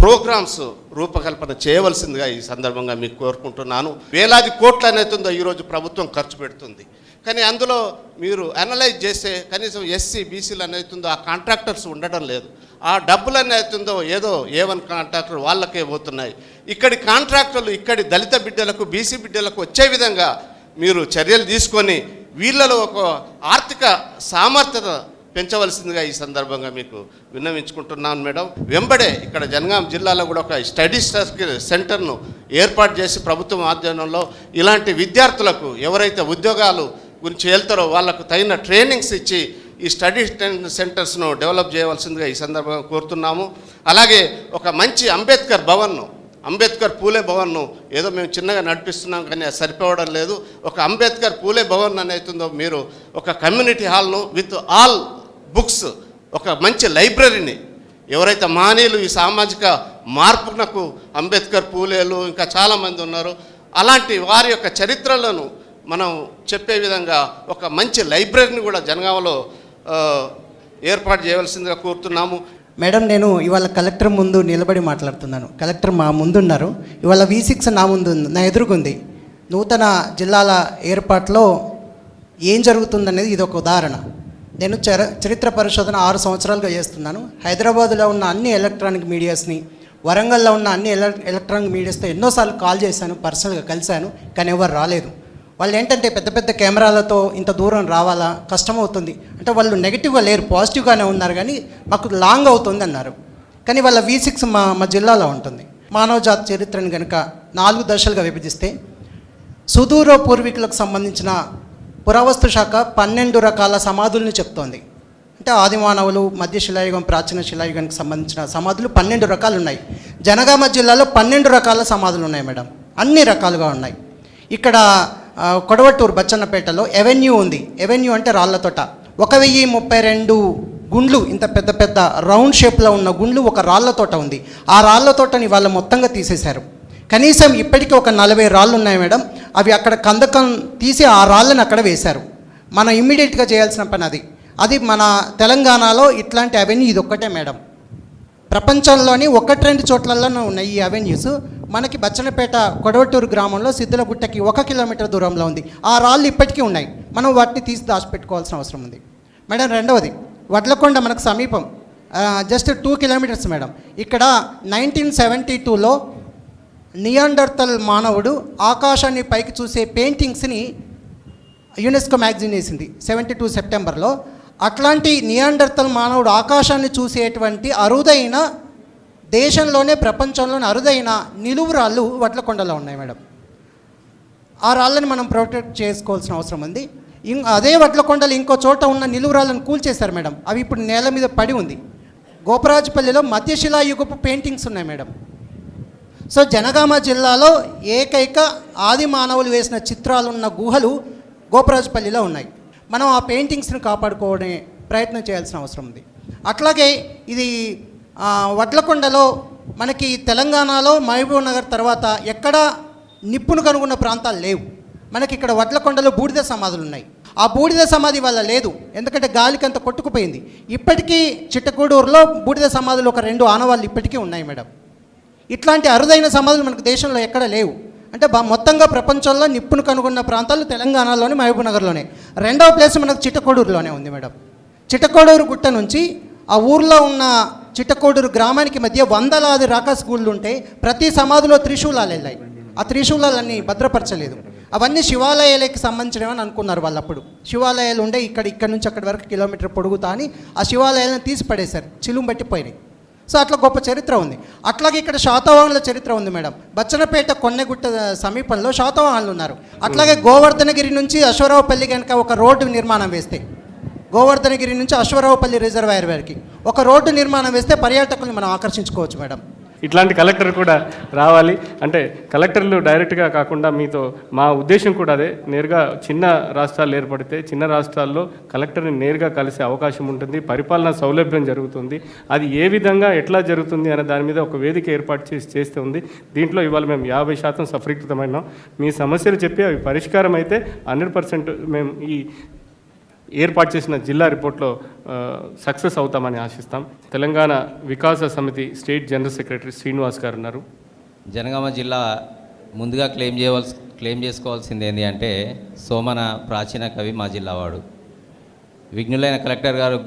ప్రోగ్రామ్స్ రూపకల్పన చేయవలసిందిగా ఈ సందర్భంగా మీకు కోరుకుంటున్నాను. వేలాది కోట్లు అనేతుందో ఈరోజు ప్రభుత్వం ఖర్చు పెడుతుంది, కానీ అందులో మీరు అనలైజ్ చేస్తే కనీసం ఎస్సీ బీసీలు అనేతుందో ఆ కాంట్రాక్టర్స్ ఉండడం లేదు. ఆ డబ్బులు అనేతుందో ఏదో A1 కాంట్రాక్టర్ వాళ్ళకే పోతున్నాయి. ఇక్కడి కాంట్రాక్టర్లు ఇక్కడి దళిత బిడ్డలకు, బీసీ బిడ్డలకు వచ్చే విధంగా మీరు చర్యలు తీసుకొని వీళ్ళలో ఒక ఆర్థిక సామర్థ్యత పెంచవలసిందిగా ఈ సందర్భంగా మీకు విన్నవించుకుంటున్నాను మేడం. వెంబడే ఇక్కడ జనగాం జిల్లాలో కూడా ఒక స్టడీ సెంటర్ను ఏర్పాటు చేసి ప్రభుత్వం ఆధ్వర్యంలో ఇలాంటి విద్యార్థులకు ఎవరైతే ఉద్యోగాలు గురించి వెళ్తారో వాళ్ళకు తగిన ట్రైనింగ్స్ ఇచ్చి ఈ స్టడీ సెంటర్స్ను డెవలప్ చేయవలసిందిగా ఈ సందర్భంగా కోరుతున్నాము. అలాగే ఒక మంచి అంబేద్కర్ పూలే భవన్ను ఏదో మేము చిన్నగా నడిపిస్తున్నాం కానీ అది సరిపోవడం లేదు. ఒక అంబేద్కర్ పూలే భవన్ అనేతుందో మీరు ఒక కమ్యూనిటీ హాల్ను విత్ ఆల్ బుక్స్, ఒక మంచి లైబ్రరీని, ఎవరైతే మహనీయులు ఈ సామాజిక మార్పునకు అంబేద్కర్ పూలేలు ఇంకా చాలామంది ఉన్నారు, అలాంటి వారి యొక్క చరిత్రలను మనం చెప్పే విధంగా ఒక మంచి లైబ్రరీని కూడా జనగామలో ఏర్పాటు చేయవలసిందిగా కోరుతున్నాము. మేడం, నేను ఇవాళ కలెక్టర్ ముందు నిలబడి మాట్లాడుతున్నాను. కలెక్టర్ మా ముందున్నారు, ఇవాళ V6 నా ముందు నా ఎదురుగుంది. నూతన జిల్లాల ఏర్పాటులో ఏం జరుగుతుందనేది ఇది ఒక ఉదాహరణ. నేను చరిత్ర పరిశోధన 6 సంవత్సరాలుగా చేస్తున్నాను. హైదరాబాద్లో ఉన్న అన్ని ఎలక్ట్రానిక్ మీడియాస్ని, వరంగల్లో ఉన్న అన్ని ఎలక్ట్రానిక్ మీడియాస్తో ఎన్నోసార్లు కాల్ చేశాను, పర్సనల్గా కలిశాను, కానీ ఎవరు రాలేదు. వాళ్ళు ఏంటంటే పెద్ద పెద్ద కెమెరాలతో ఇంత దూరం రావాలా, కష్టమవుతుంది అంటే వాళ్ళు నెగిటివ్గా లేరు, పాజిటివ్గానే ఉన్నారు, కానీ మాకు లాంగ్ అవుతుంది అన్నారు. కానీ వాళ్ళ V6 మా జిల్లాలో ఉంటుంది. మానవజాతి చరిత్రను కనుక 4 దశలుగా విభజిస్తే సుదూర పూర్వీకులకు సంబంధించిన పురావస్తు శాఖ 12 రకాల సమాధుల్ని చెప్తోంది. అంటే ఆదిమానవులు, మధ్య శిలాయుగం, ప్రాచీన శిలాయుగానికి సంబంధించిన సమాధులు 12 రకాలు ఉన్నాయి. జనగామ జిల్లాలో 12 రకాల సమాధులు ఉన్నాయి మేడం, అన్ని రకాలుగా ఉన్నాయి. ఇక్కడ కొడవట్టూరు బచ్చన్నపేటలో ఎవెన్యూ ఉంది. ఎవెన్యూ అంటే రాళ్ల తోట. 1032 గుండ్లు, ఇంత పెద్ద పెద్ద రౌండ్ షేప్లో ఉన్న గుండ్లు ఒక రాళ్ల తోట ఉంది. ఆ రాళ్ల తోటని వాళ్ళు మొత్తంగా తీసేశారు. కనీసం ఇప్పటికీ ఒక 40 రాళ్ళు ఉన్నాయి మేడం. అవి అక్కడ కందకం తీసి ఆ రాళ్ళని అక్కడ వేశారు. మనం ఇమ్మీడియట్గా చేయాల్సిన పని అది మన తెలంగాణలో ఇట్లాంటి అవెన్యూ ఇది ఒక్కటే మేడం. ప్రపంచంలోని 1-2 చోట్లలోనే ఉన్నాయి ఈ అవెన్యూస్. మనకి బచ్చన్నపేట కొడవట్టూరు గ్రామంలో సిద్ధులగుట్టకి 1 కిలోమీటర్ దూరంలో ఉంది. ఆ రాళ్ళు ఇప్పటికీ ఉన్నాయి. మనం వాటిని తీసి దాచిపెట్టుకోవాల్సిన అవసరం ఉంది మేడం. రెండవది, వడ్లకొండ మనకు సమీపం, జస్ట్ 2 కిలోమీటర్స్ మేడం. ఇక్కడ 1972లో నియాండర్తల్ మానవుడు ఆకాశాన్ని పైకి చూసే పెయింటింగ్స్ని యునెస్కో మ్యాగజైన్ వేసింది 72 సెప్టెంబర్లో. అట్లాంటి నియాండర్తల్ మానవుడు ఆకాశాన్ని చూసేటువంటి అరుదైన, దేశంలోనే ప్రపంచంలోనే అరుదైన నిలువు రాళ్ళు వడ్లకొండలో ఉన్నాయి మేడం. ఆ రాళ్ళని మనం ప్రొటెక్ట్ చేసుకోవాల్సిన అవసరం ఉంది. అదే వడ్లకొండలు ఇంకో చోట ఉన్న నిలువు రాళ్ళను కూల్చేశారు మేడం. అవి ఇప్పుడు నేల మీద పడి ఉంది. గోపరాజపల్లిలో మధ్యశిలాయుగపు పెయింటింగ్స్ ఉన్నాయి మేడం. సో జనగామ జిల్లాలో ఏకైక ఆది మానవులు వేసిన చిత్రాలున్న గుహలు గోపరాజపల్లిలో ఉన్నాయి. మనం ఆ పెయింటింగ్స్ని కాపాడుకోవడే ప్రయత్నం చేయాల్సిన అవసరం ఉంది. అట్లాగే ఇది వడ్లకొండలో మనకి తెలంగాణలో మహబూబ్ నగర్ తర్వాత ఎక్కడా నిప్పును కనుగొన్న ప్రాంతాలు లేవు. మనకి ఇక్కడ వడ్లకొండలో బూడిద సమాధులు ఉన్నాయి. ఆ బూడిద సమాధి వల్ల లేదు, ఎందుకంటే గాలికి అంత కొట్టుకుపోయింది. ఇప్పటికీ చిట్టకూడూరులో బూడిద సమాధులు ఒక 2 ఆనవాళ్ళు ఇప్పటికీ ఉన్నాయి మేడం. ఇట్లాంటి అరుదైన సమాధులు మనకు దేశంలో ఎక్కడ లేవు. అంటే మొత్తంగా ప్రపంచంలో నిప్పును కనుగొన్న ప్రాంతాలు తెలంగాణలోని మహబూబ్ నగర్లోనే. రెండవ ప్లేస్ మనకు చిట్టకూడూరులోనే ఉంది మేడం. చిట్టకూడూరు గుట్ట నుంచి ఆ ఊర్లో ఉన్న చిట్టకూడూరు గ్రామానికి మధ్య వందలాది రాకాస్ గుళ్ళు ఉంటే ప్రతి సమాధిలో త్రిశూలాలు వెళ్ళాయి. ఆ త్రిశూలాలన్నీ భద్రపరచలేదు. అవన్నీ శివాలయాలకి సంబంధించినవని అనుకున్నారు వాళ్ళు. అప్పుడు శివాలయాలు ఉండే ఇక్కడ నుంచి అక్కడి వరకు కిలోమీటర్ పొడుగుతా అని ఆ శివాలయాలను తీసి పడేశారు, చిలుం పట్టిపోయినాయి. సో అట్లా గొప్ప చరిత్ర ఉంది. అట్లాగే ఇక్కడ శాతవాహనుల చరిత్ర ఉంది మేడం. బచ్చనపేట కొన్నెగుట్ట సమీపంలో శాతవాహనులు ఉన్నారు. అట్లాగే గోవర్ధనగిరి నుంచి అశ్వరావుపల్లి కనుక ఒక రోడ్డు నిర్మాణం వేస్తే, గోవర్ధనగిరి నుంచి అశ్వరావుపల్లి రిజర్వాయర్ వరకు ఒక రోడ్డు నిర్మాణం వేస్తే పర్యాటకుల్ని మనం ఆకర్షించుకోవచ్చు మేడం. ఇట్లాంటి కలెక్టర్ కూడా రావాలి. అంటే కలెక్టర్లు డైరెక్ట్గా కాకుండా మీతో మా ఉద్దేశం కూడా అదే, నేరుగా చిన్న రాష్ట్రాలు ఏర్పడితే చిన్న రాష్ట్రాల్లో కలెక్టర్ని నేరుగా కలిసే అవకాశం ఉంటుంది, పరిపాలన సౌలభ్యం జరుగుతుంది. అది ఏ విధంగా ఎట్లా జరుగుతుంది అనే దాని మీద ఒక వేదిక ఏర్పాటు చేస్తే ఉంది. దీంట్లో ఇవాళ మేము 50% సఫలీకృతమైనాం. మీ సమస్యలు చెప్పి అవి పరిష్కారం అయితే 100% మేము ఈ ఏర్పాటు చేసిన జిల్లా రిపోర్ట్లో సక్సెస్ అవుతామని ఆశిస్తాం. తెలంగాణ వికాస సమితి స్టేట్ జనరల్ సెక్రటరీ శ్రీనివాస్ గారు ఉన్నారు. జనగామ జిల్లా ముందుగా క్లెయిమ్ చేసుకోవాల్సింది ఏంటి అంటే, సోమన ప్రాచీన కవి మా జిల్లా వాడు. విఘ్నులైన కలెక్టర్ గారు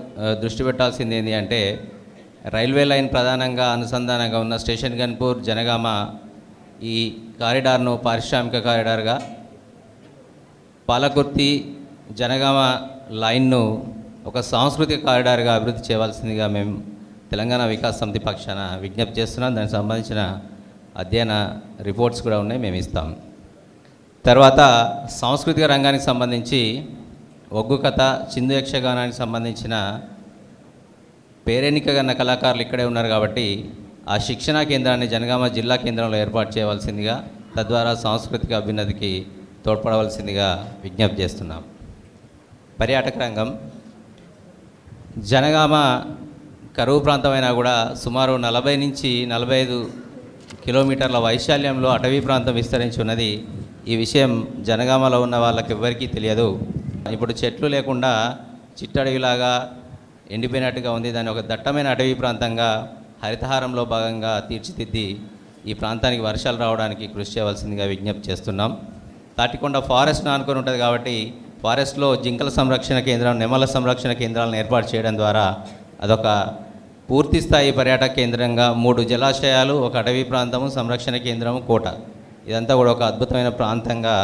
దృష్టి పెట్టాల్సింది ఏంటి అంటే, రైల్వే లైన్ ప్రధానంగా అనుసంధానంగా ఉన్న స్టేషన్ గన్పూర్ జనగామ ఈ కారిడార్ను పారిశ్రామిక కారిడార్గా, పాలకుర్తి జనగామ లైన్ను ఒక సాంస్కృతిక కారిడార్గా అభివృద్ధి చేయవలసిందిగా మేము తెలంగాణ వికాస్ సమితి పక్షాన విజ్ఞప్తి చేస్తున్నాం. దానికి సంబంధించిన అధ్యయన రిపోర్ట్స్ కూడా ఉన్నాయి, మేము ఇస్తాం. తర్వాత సాంస్కృతిక రంగానికి సంబంధించి ఒగ్గు కథ, చిందు యక్షగానానికి సంబంధించిన పేరెన్నికగన్న కళాకారులు ఇక్కడే ఉన్నారు కాబట్టి ఆ శిక్షణా కేంద్రాన్ని జనగామ జిల్లా కేంద్రంలో ఏర్పాటు చేయవలసిందిగా, తద్వారా సాంస్కృతిక అభ్యున్నతికి తోడ్పడవలసిందిగా విజ్ఞప్తి చేస్తున్నాం. పర్యాటక రంగం, జనగామ కరువు ప్రాంతమైనా కూడా సుమారు 40 నుంచి 45 కిలోమీటర్ల వైశాల్యంలో అటవీ ప్రాంతం విస్తరించి ఉన్నది. ఈ విషయం జనగామలో ఉన్న వాళ్ళకి ఎవ్వరికీ తెలియదు. ఇప్పుడు చెట్లు లేకుండా చిట్టడవిలాగా ఎండిపోయినట్టుగా ఉంది. దాన్ని ఒక దట్టమైన అటవీ ప్రాంతంగా హరితహారంలో భాగంగా తీర్చిదిద్ది ఈ ప్రాంతానికి వర్షాలు రావడానికి కృషి చేయవలసిందిగా విజ్ఞప్తి చేస్తున్నాం. తాటికొండ ఫారెస్ట్ ఆనుకొని ఉంటుంది కాబట్టి ఫారెస్ట్లో జింకల సంరక్షణ కేంద్రం, నెమల సంరక్షణ కేంద్రాలను ఏర్పాటు చేయడం ద్వారా అదొక పూర్తి స్థాయి పర్యాటక కేంద్రంగా 3 జలాశయాలు, ఒక అటవీ ప్రాంతము, సంరక్షణ కేంద్రము, కోట, ఇదంతా కూడా ఒక అద్భుతమైన ప్రాంతంగా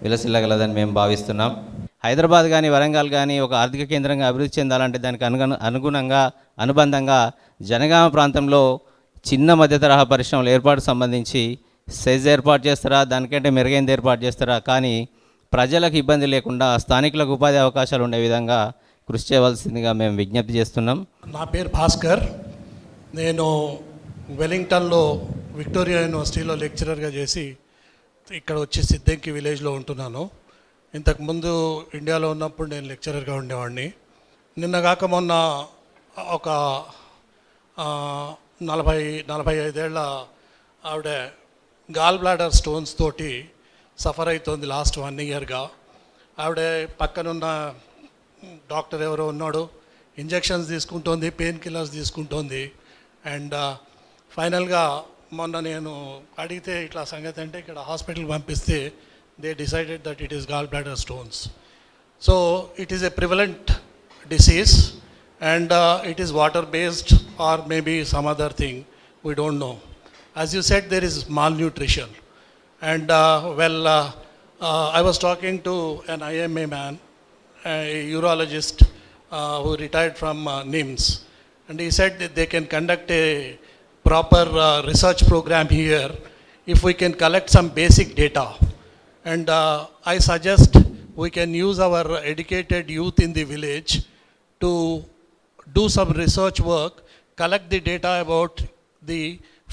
విలసిల్లగలదని మేము భావిస్తున్నాం. హైదరాబాద్ కానీ వరంగల్ కానీ ఒక ఆర్థిక కేంద్రంగా అభివృద్ధి చెందాలంటే దానికి అనుబంధంగా జనగామ ప్రాంతంలో చిన్న మధ్య తరహా పరిశ్రమల ఏర్పాటు సంబంధించి సెజ్ ఏర్పాటు చేస్తారా, దానికంటే మెరుగైనది ఏర్పాటు చేస్తారా, కానీ ప్రజలకు ఇబ్బంది లేకుండా స్థానికులకు ఉపాధి అవకాశాలు ఉండే విధంగా కృషి చేయవలసిందిగా మేము విజ్ఞప్తి చేస్తున్నాం. నా పేరు భాస్కర్. నేను వెలింగ్టన్లో విక్టోరియా యూనివర్సిటీలో లెక్చరర్గా చేసి ఇక్కడ వచ్చి సిద్దంకి విలేజ్లో ఉంటున్నాను. ఇంతకుముందు ఇండియాలో ఉన్నప్పుడు నేను లెక్చరర్గా ఉండేవాడిని. నిన్నగాక మొన్న ఒక 40-45 ఏళ్ళ ఆవిడ గాల్ బ్లాడర్ స్టోన్స్ తోటి సఫర్ అవుతుంది లాస్ట్ 1 ఇయర్గా. ఆవిడ పక్కనున్న డాక్టర్ ఎవరో ఉన్నాడు, ఇంజెక్షన్స్ తీసుకుంటోంది, పెయిన్ కిల్లర్స్ తీసుకుంటోంది. అండ్ ఫైనల్గా మొన్న నేను అడిగితే ఇట్లా సంగతి అంటే ఇక్కడ హాస్పిటల్కి పంపిస్తే they decided that it is gall bladder stones. So it is a prevalent disease and it is water based or maybe some other thing, we don't know. As you said, there is malnutrition. And I was talking to an IMA man, a urologist who retired from NIMS, and he said that they can conduct a proper research program here if we can collect some basic data. And I suggest we can use our educated youth in the village to do some research work, collect the data about the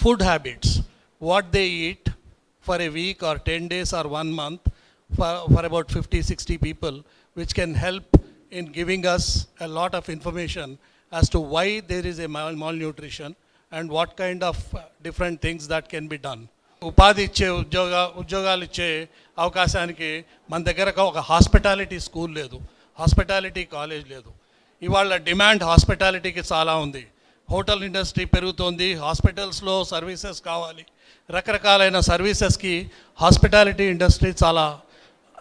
food habits, what they eat for a week or 10 days or 1 month for about 50-60 people, which can help in giving us a lot of information as to why there is a malnutrition and what kind of different things that can be done. ఉపాధి ఇచ్చే ఉద్యోగాలు ఇచ్చే అవకాశానికి మన దగ్గర ఒక hospitality school లేదు, hospitality college లేదు. ఇవాళ డిమాండ్ హాస్పిటాలిటీకి చాలా ఉంది. హోటల్ ఇండస్ట్రీ పెరుగుతోంది, హాస్పిటల్స్లో సర్వీసెస్ కావాలి, రకరకాలైన సర్వీసెస్కి హాస్పిటాలిటీ ఇండస్ట్రీ చాలా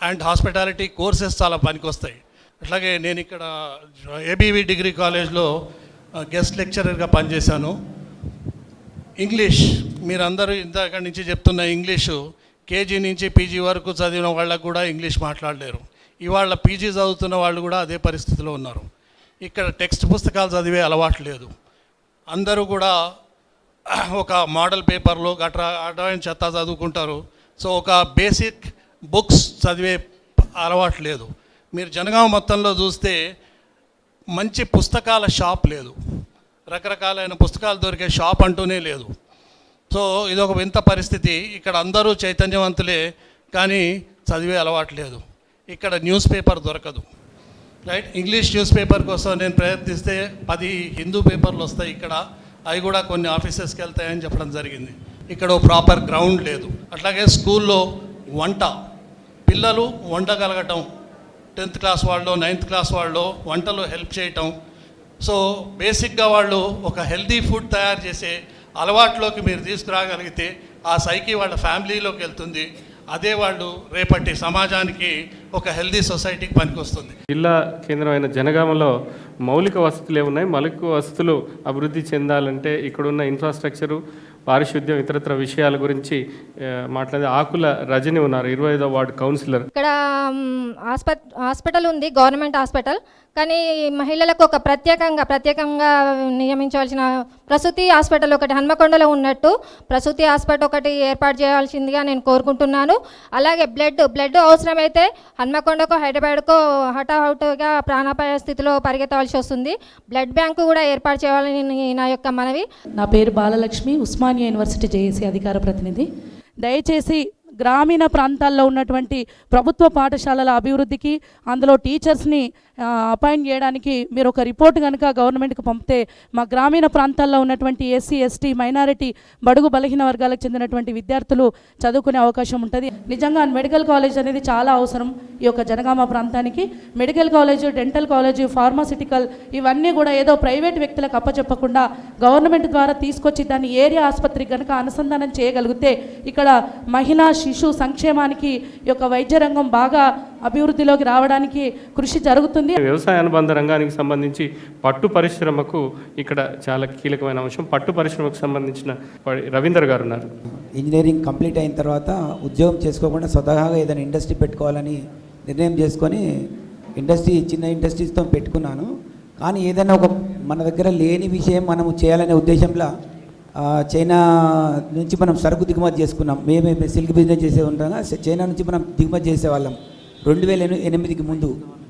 అండ్ హాస్పిటాలిటీ కోర్సెస్ చాలా పనికొస్తాయి. అట్లాగే నేను ఇక్కడ ఏబీవీ డిగ్రీ కాలేజ్లో గెస్ట్ లెక్చరర్గా పనిచేశాను. ఇంగ్లీష్ మీరందరూ ఇంతక నుంచి చెప్తున్న ఇంగ్లీషు కేజీ నుంచి పీజీ వరకు చదివిన వాళ్ళకు కూడా ఇంగ్లీష్ మాట్లాడలేరు. ఇవాళ పీజీ చదువుతున్న వాళ్ళు కూడా అదే పరిస్థితిలో ఉన్నారు. ఇక్కడ టెక్స్ట్ పుస్తకాలు చదివే అలవాటు లేదు. అందరూ కూడా ఒక మోడల్ పేపర్లు గట్రా అడ్వాన్స్ చెత్త చదువుకుంటారు. సో ఒక బేసిక్ బుక్స్ చదివే అలవాటు లేదు. మీరు జనగామ మొత్తంలో చూస్తే మంచి పుస్తకాల షాప్ లేదు, రకరకాలైన పుస్తకాలు దొరికే షాప్ అంటూనే లేదు. సో ఇదొక వింత పరిస్థితి. ఇక్కడ అందరూ చైతన్యవంతులే కానీ చదివే అలవాటు లేదు. ఇక్కడ న్యూస్ పేపర్ దొరకదు, రైట్? ఇంగ్లీష్ న్యూస్ పేపర్ కోసం నేను ప్రయత్నిస్తే 10 హిందూ పేపర్లు వస్తాయి ఇక్కడ, అవి కూడా కొన్ని ఆఫీసెస్కి వెళ్తాయని చెప్పడం జరిగింది. ఇక్కడ ప్రాపర్ గ్రౌండ్ లేదు. అట్లాగే స్కూల్లో వంట, పిల్లలు వండగలగటం, 10th క్లాస్ వాళ్ళు 9th క్లాస్ వాళ్ళు వంటలు హెల్ప్ చేయటం. సో బేసిక్గా వాళ్ళు ఒక హెల్దీ ఫుడ్ తయారు చేసే అలవాట్లోకి మీరు తీసుకురాగలిగితే ఆ సైకి వాళ్ళ ఫ్యామిలీలోకి వెళ్తుంది. అదే వాళ్ళు రేపటి సమాజానికి ఒక హెల్దీ సొసైటీకి పనికొస్తుంది. జిల్లా కేంద్రమైన జనగామలో మౌలిక వసతులు ఏమున్నాయి? మౌలిక వసతులు అభివృద్ధి చెందాలంటే ఇక్కడున్న ఇన్ఫ్రాస్ట్రక్చరు, పారిశుద్ధ్యం, ఇతరత్ర విషయాల గురించి మాట్లాడే ఆకుల రజని ఉన్నారు, 25వ వార్డు కౌన్సిలర్. ఇక్కడ హాస్పిటల్ ఉంది, గవర్నమెంట్ హాస్పిటల్. కానీ మహిళలకు ఒక ప్రత్యేకంగా నియమించవలసిన ప్రసూతి హాస్పిటల్ ఒకటి హన్మకొండలో ఉన్నట్టు ప్రసూతి హాస్పిటల్ ఒకటి ఏర్పాటు చేయాల్సిందిగా నేను కోరుకుంటున్నాను. అలాగే బ్లడ్ అవసరమైతే హన్మకొండకో హైదరాబాద్కో హఠాహుటిగా ప్రాణాపాయ స్థితిలో పరిగెత్తవలసి వస్తుంది. బ్లడ్ బ్యాంకు కూడా ఏర్పాటు చేయాలని నా యొక్క మనవి. నా పేరు బాలలక్ష్మి, ఉస్మానియా యూనివర్సిటీ జేఏసీ అధికార ప్రతినిధి. దయచేసి గ్రామీణ ప్రాంతాల్లో ఉన్నటువంటి ప్రభుత్వ పాఠశాలల అభివృద్ధికి, అందులో టీచర్స్ని అపాయింట్ చేయడానికి మీరు ఒక రిపోర్ట్ కనుక గవర్నమెంట్కి పంపితే మా గ్రామీణ ప్రాంతాల్లో ఉన్నటువంటి ఎస్సీ, ఎస్టీ, మైనారిటీ, బడుగు బలహీన వర్గాలకు చెందినటువంటి విద్యార్థులు చదువుకునే అవకాశం ఉంటుంది. నిజంగా మెడికల్ కాలేజ్ అనేది చాలా అవసరం ఈ యొక్క జనగామ ప్రాంతానికి. Medical college, dental college, pharmaceutical ఇవన్నీ కూడా ఏదో ప్రైవేట్ వ్యక్తులకు అప్పచెప్పకుండా గవర్నమెంట్ ద్వారా తీసుకొచ్చి దాన్ని ఏరియా ఆసుపత్రికి కనుక అనుసంధానం చేయగలిగితే ఇక్కడ మహిళా శిశు సంక్షేమానికి ఈ యొక్క వైద్య రంగం బాగా అభివృద్ధిలోకి రావడానికి కృషి జరుగుతుంది. వ్యవసాయ అనుబంధ రంగానికి సంబంధించి పట్టు పరిశ్రమకు ఇక్కడ చాలా కీలకమైన అంశం. పట్టు పరిశ్రమకు సంబంధించిన రవీందర్ గారు ఉన్నారు. ఇంజనీరింగ్ కంప్లీట్ అయిన తర్వాత ఉద్యోగం చేసుకోకుండా స్వతహాగా ఏదైనా ఇండస్ట్రీ పెట్టుకోవాలని నిర్ణయం చేసుకొని చిన్న ఇండస్ట్రీస్తో పెట్టుకున్నాను. కానీ ఏదైనా ఒక మన దగ్గర లేని విషయం మనము చేయాలనే ఉద్దేశంలో చైనా నుంచి మనం సరుకు దిగుమతి చేసుకున్నాం. మేము సిల్క్ బిజినెస్ చేసే ఉంటాం, చైనా నుంచి మనం దిగుమతి చేసేవాళ్ళం 2008కి ముందు.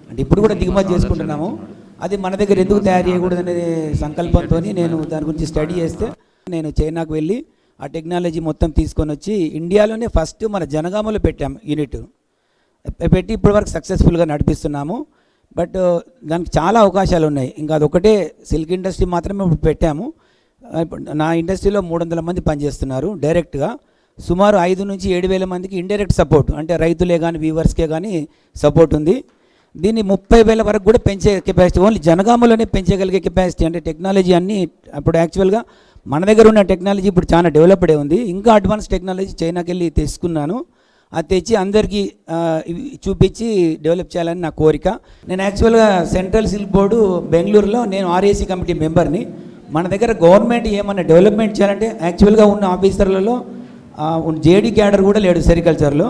అంటే ఇప్పుడు కూడా దిగుమతి చేసుకుంటున్నాము. అది మన దగ్గర ఎందుకు తయారు చేయకూడదనే సంకల్పంతో నేను దాని గురించి స్టడీ చేస్తే నేను చైనాకు వెళ్ళి ఆ టెక్నాలజీ మొత్తం తీసుకొని వచ్చి ఇండియాలోనే ఫస్ట్ మన జనగామలో పెట్టాము యూనిట్ పెట్టి ఇప్పటివరకు సక్సెస్ఫుల్గా నడిపిస్తున్నాము. బట్ దానికి చాలా అవకాశాలు ఉన్నాయి. ఇంకా అదొకటే సిల్క్ ఇండస్ట్రీ మాత్రమే ఇప్పుడు పెట్టాము. నా ఇండస్ట్రీలో 300 మంది పనిచేస్తున్నారు డైరెక్ట్గా. సుమారు 5 నుంచి 7,000 మందికి ఇండైరెక్ట్ సపోర్ట్, అంటే రైతులే కానీ వీవర్స్కే కానీ సపోర్ట్ ఉంది. దీన్ని 30,000 వరకు కూడా పెంచే కెపాసిటీ, ఓన్లీ జనగామలోనే పెంచగలిగే కెపాసిటీ. అంటే టెక్నాలజీ అన్నీ ఇప్పుడు యాక్చువల్గా మన దగ్గర ఉన్న టెక్నాలజీ ఇప్పుడు చాలా డెవలప్డే ఉంది. ఇంకా అడ్వాన్స్ టెక్నాలజీ చైనాకి వెళ్ళి తెచ్చుకున్నాను. అది తెచ్చి అందరికీ చూపించి డెవలప్ చేయాలని నా కోరిక. నేను యాక్చువల్గా సెంట్రల్ సిల్క్ బోర్డు బెంగళూరులో నేను ఆర్ఏసీ కమిటీ మెంబర్ని. మన దగ్గర గవర్నమెంట్ ఏమన్నా డెవలప్మెంట్ చేయాలంటే యాక్చువల్గా ఉన్న ఆఫీసర్లలో జేడీ క్యాడర్ కూడా లేడు సెరికల్చర్లో,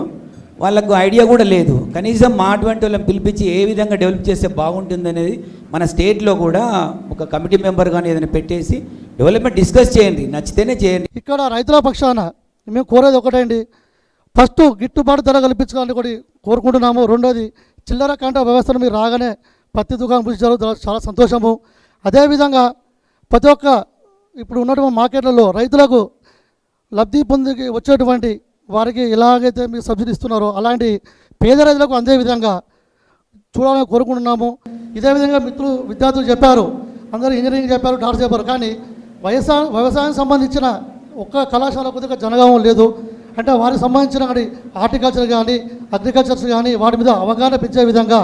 వాళ్ళకు ఐడియా కూడా లేదు. కనీసం మా అటువంటి వాళ్ళని పిలిపించి ఏ విధంగా డెవలప్ చేస్తే బాగుంటుంది అనేది మన స్టేట్లో కూడా ఒక కమిటీ మెంబర్ కానీ ఏదైనా పెట్టేసి డెవలప్మెంట్ డిస్కస్ చేయండి, నచ్చితేనే చేయండి. ఇక్కడ రైతుల పక్షాన మేము కోరేది ఒకటండి, ఫస్ట్ గిట్టుబాటు ధర కల్పించుకోవాలని కూడా కోరుకుంటున్నాము. రెండోది చిల్లర కాంట్రాక్ట్ వ్యవస్థను మీరు రాగానే పత్తి దుకాణం జరుగుతుంది, చాలా సంతోషము. అదేవిధంగా ప్రతి ఒక్క ఇప్పుడు ఉన్నటువంటి మార్కెట్లలో రైతులకు లబ్ధి పొంది వచ్చేటువంటి వారికి ఎలాగైతే మీరు సబ్సిడీ ఇస్తున్నారో అలాంటి పేద రైతులకు అందే విధంగా చూడాలని కోరుకుంటున్నాము. ఇదే విధంగా విద్యార్థులు చెప్పారు, అందరూ ఇంజనీరింగ్ చెప్పారు, డాక్టర్ చెప్పారు. కానీ వ్యవసాయం సంబంధించిన ఒక్క కళాశాల కొద్దిగా జనగామం లేదు. అంటే వారికి సంబంధించిన హార్టికల్చర్ కానీ అగ్రికల్చర్స్ కానీ వాటి మీద అవగాహన పెంచే విధంగా